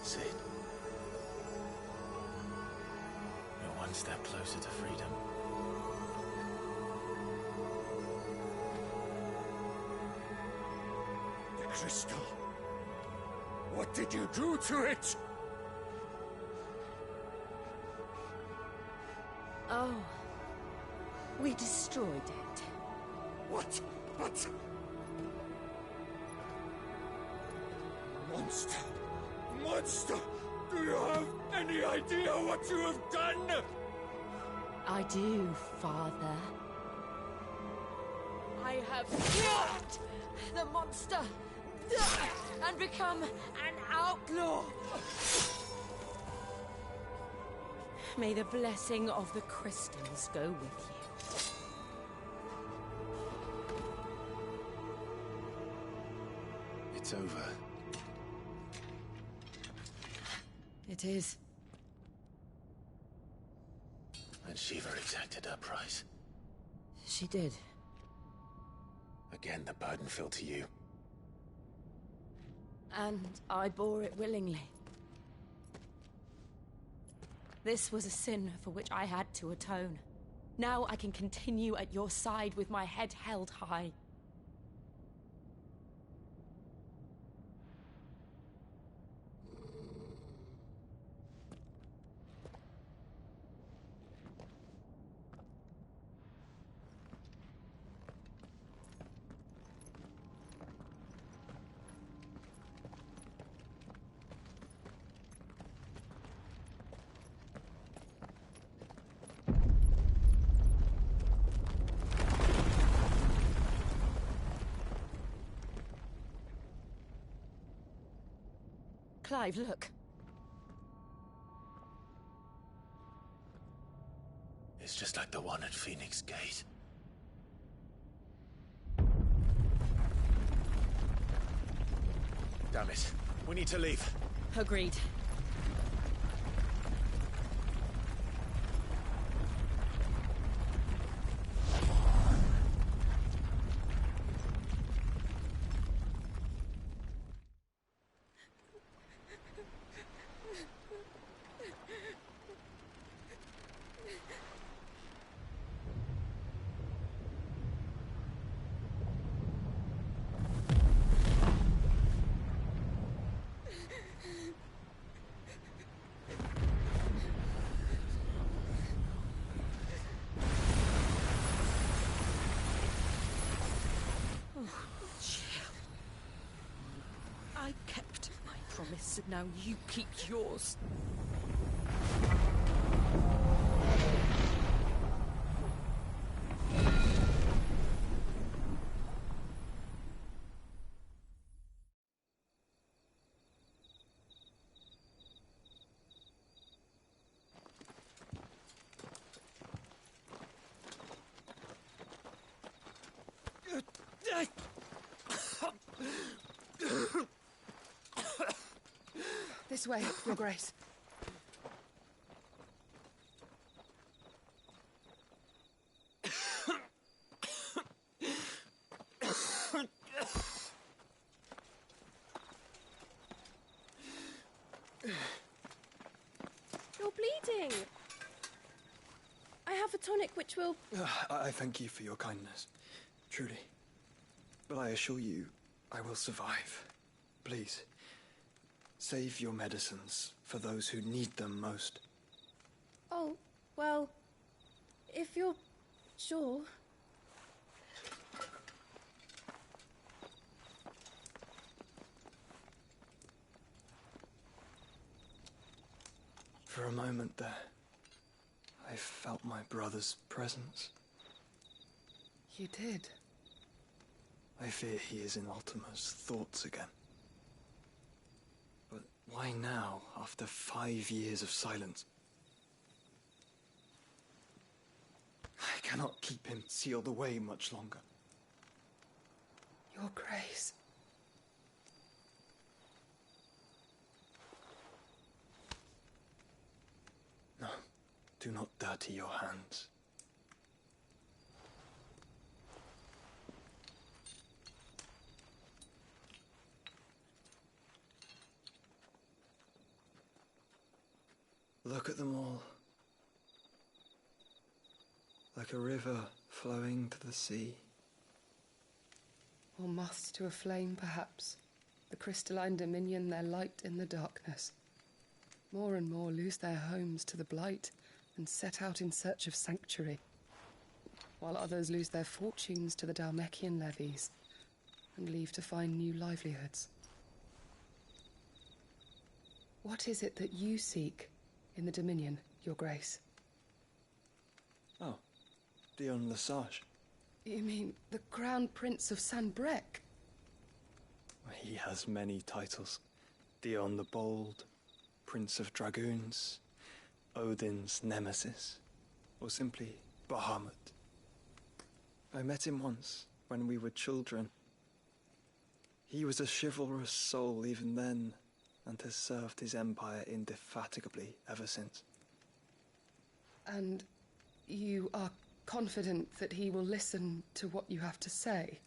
Sid. You're one step closer to freedom. The crystal. What did you do to it? Oh. We destroyed it. What? But... Monster! Monster! Do you have any idea what you have done? I do, Father. I have killed the monster and become an outlaw. May the blessing of the crystals go with you. It's over. It is. And Shiva exacted her price. She did. Again, the burden fell to you. And I bore it willingly. This was a sin for which I had to atone. Now I can continue at your side with my head held high. Clive, look. It's just like the one at Phoenix Gate. Damn it. We need to leave. Agreed. I kept my promise, and now you keep yours. This way, Your Grace. You're bleeding. I have a tonic which will... I thank you for your kindness, truly. But I assure you, I will survive. Please, save your medicines for those who need them most. Oh, well, if you're sure... For a moment there, I felt my brother's presence. You did? I fear he is in Ultima's thoughts again. But why now, after 5 years of silence? I cannot keep him sealed away much longer. Your Grace. No, do not dirty your hands. Look at them all. Like a river flowing to the sea. Or moths to a flame, perhaps. The crystalline dominion their light in the darkness. More and more lose their homes to the blight and set out in search of sanctuary, while others lose their fortunes to the Dhalmekian levies and leave to find new livelihoods. What is it that you seek in the Dominion, Your Grace? Oh, Dion Lesage. You mean the Crown Prince of Sanbreque? He has many titles. Dion the Bold, Prince of Dragoons, Odin's Nemesis, or simply Bahamut. I met him once, when we were children. He was a chivalrous soul even then, and has served his empire indefatigably ever since. And you are confident that he will listen to what you have to say?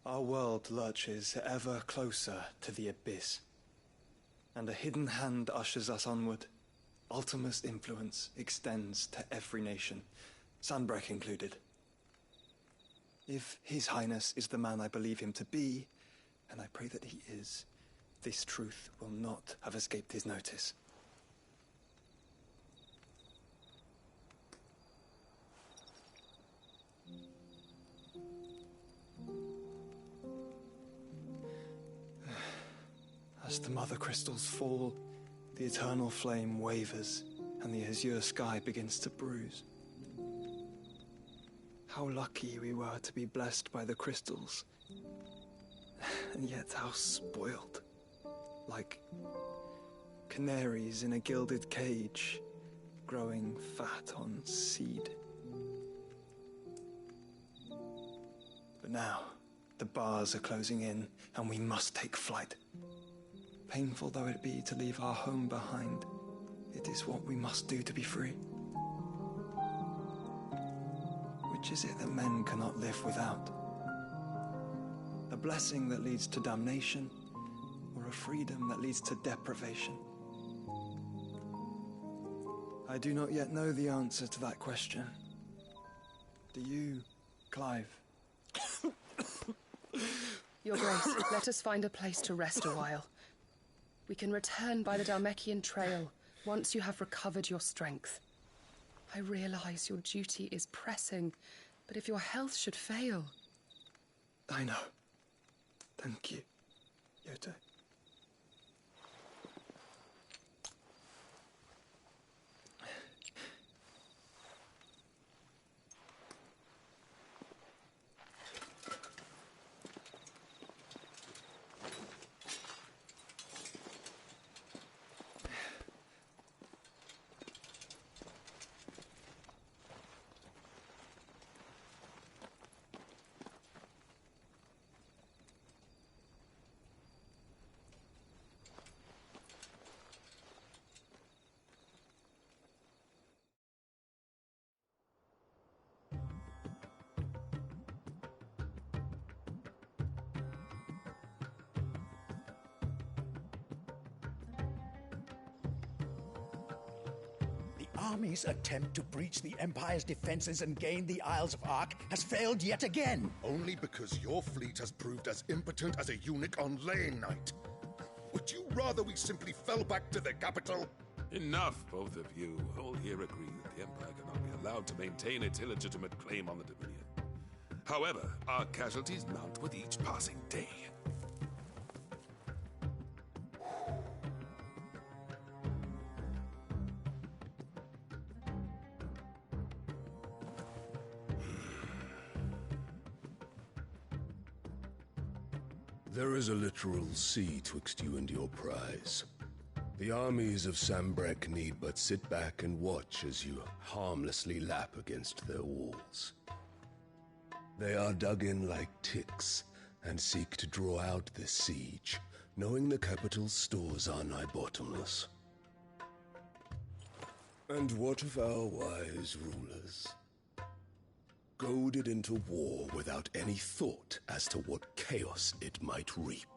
Our world lurches ever closer to the abyss, and a hidden hand ushers us onward. Ultima's influence extends to every nation, Sanbreque included. If His Highness is the man I believe him to be, and I pray that he is, this truth will not have escaped his notice. As the mother crystals fall, the eternal flame wavers, and the azure sky begins to bruise. How lucky we were to be blessed by the crystals, and yet how spoiled. Like canaries in a gilded cage, growing fat on seed. But now, the bars are closing in, and we must take flight. Painful though it be to leave our home behind, it is what we must do to be free. Which is it that men cannot live without? A blessing that leads to damnation, or a freedom that leads to deprivation? I do not yet know the answer to that question. Do you, Clive? Your Grace, let us find a place to rest a while. We can return by the Dhalmekian trail once you have recovered your strength. I realize your duty is pressing, but if your health should fail... I know. Thank you, Yote. army's attempt to breach the Empire's defenses and gain the Isles of Ark has failed yet again. Only because your fleet has proved as impotent as a eunuch on Lane Night. Would you rather we simply fell back to the capital? Enough, both of you. All here agree that the Empire cannot be allowed to maintain its illegitimate claim on the Dominion. However, our casualties mount with each passing day. There is a literal sea twixt you and your prize. The armies of Sambrek need but sit back and watch as you harmlessly lap against their walls. They are dug in like ticks and seek to draw out this siege, knowing the capital's stores are nigh bottomless. And what of our wise rulers? Goaded into war without any thought as to what chaos it might reap.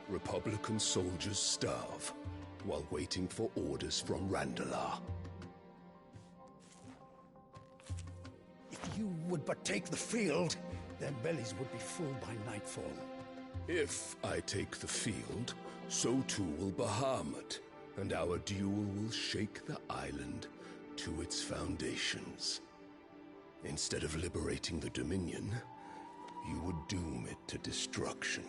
Republican soldiers starve while waiting for orders from Randalar. If you would but take the field, their bellies would be full by nightfall. If I take the field, so too will Bahamut, and our duel will shake the island to its foundations. Instead of liberating the Dominion, you would doom it to destruction.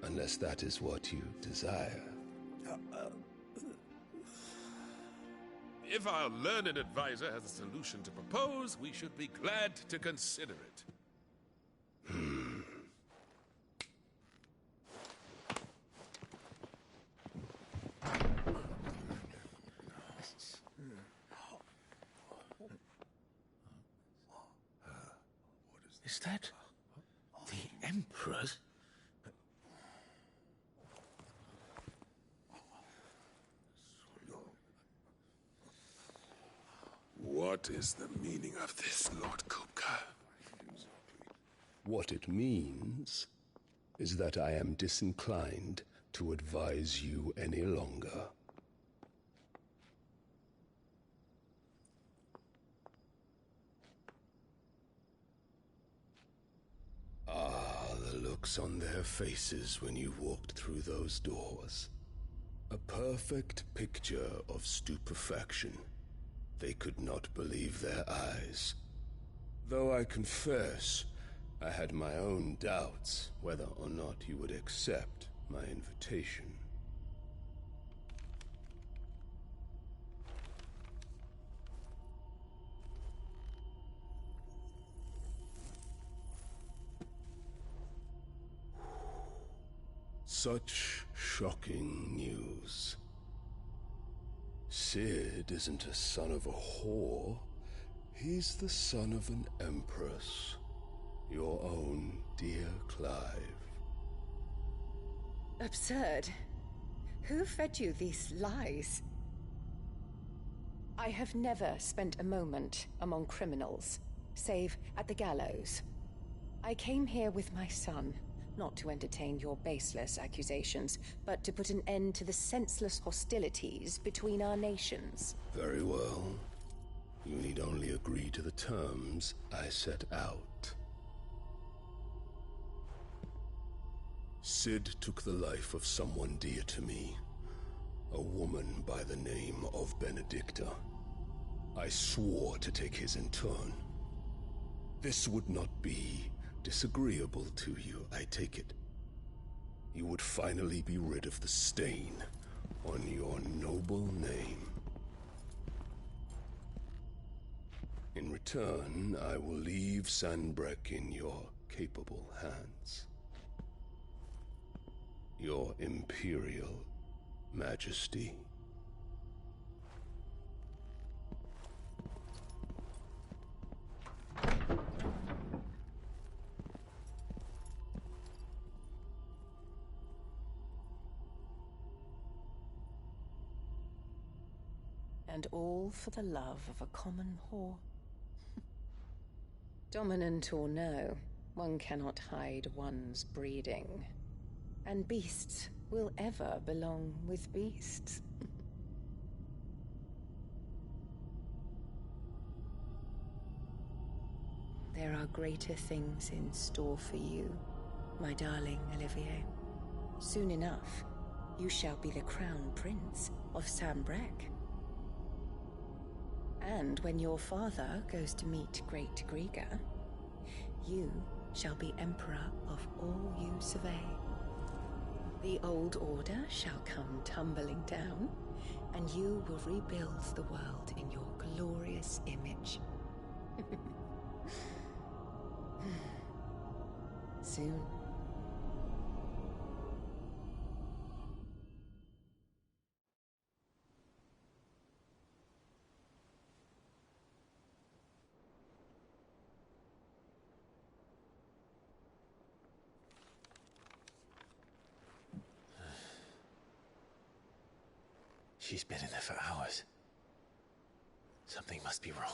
Unless that is what you desire. If our learned advisor has a solution to propose, we should be glad to consider it. Is that the Emperor's? What is the meaning of this, Lord Kupka? What it means is that I am disinclined to advise you any longer. Ah, the looks on their faces when you walked through those doors. A perfect picture of stupefaction. They could not believe their eyes. Though I confess, I had my own doubts whether or not you would accept my invitation. Such shocking news. Sid isn't a son of a whore. He's the son of an empress. Your own dear Clive. Absurd. Who fed you these lies? I have never spent a moment among criminals, save at the gallows. I came here with my son, not to entertain your baseless accusations, but to put an end to the senseless hostilities between our nations. Very well. You need only agree to the terms I set out. Sid took the life of someone dear to me, a woman by the name of Benedicta. I swore to take his in turn. This would not be disagreeable to you, I take it. You would finally be rid of the stain on your noble name. In return, I will leave Sanbreque in your capable hands. Your Imperial Majesty. And all for the love of a common whore. Dominant or no, one cannot hide one's breeding. And beasts will ever belong with beasts. There are greater things in store for you, my darling Olivier. Soon enough, you shall be the crown prince of Sambrec. And when your father goes to meet Great Grieger, you shall be emperor of all you survey. The old order shall come tumbling down, and you will rebuild the world in your glorious image. Soon. She's been in there for hours. Something must be wrong.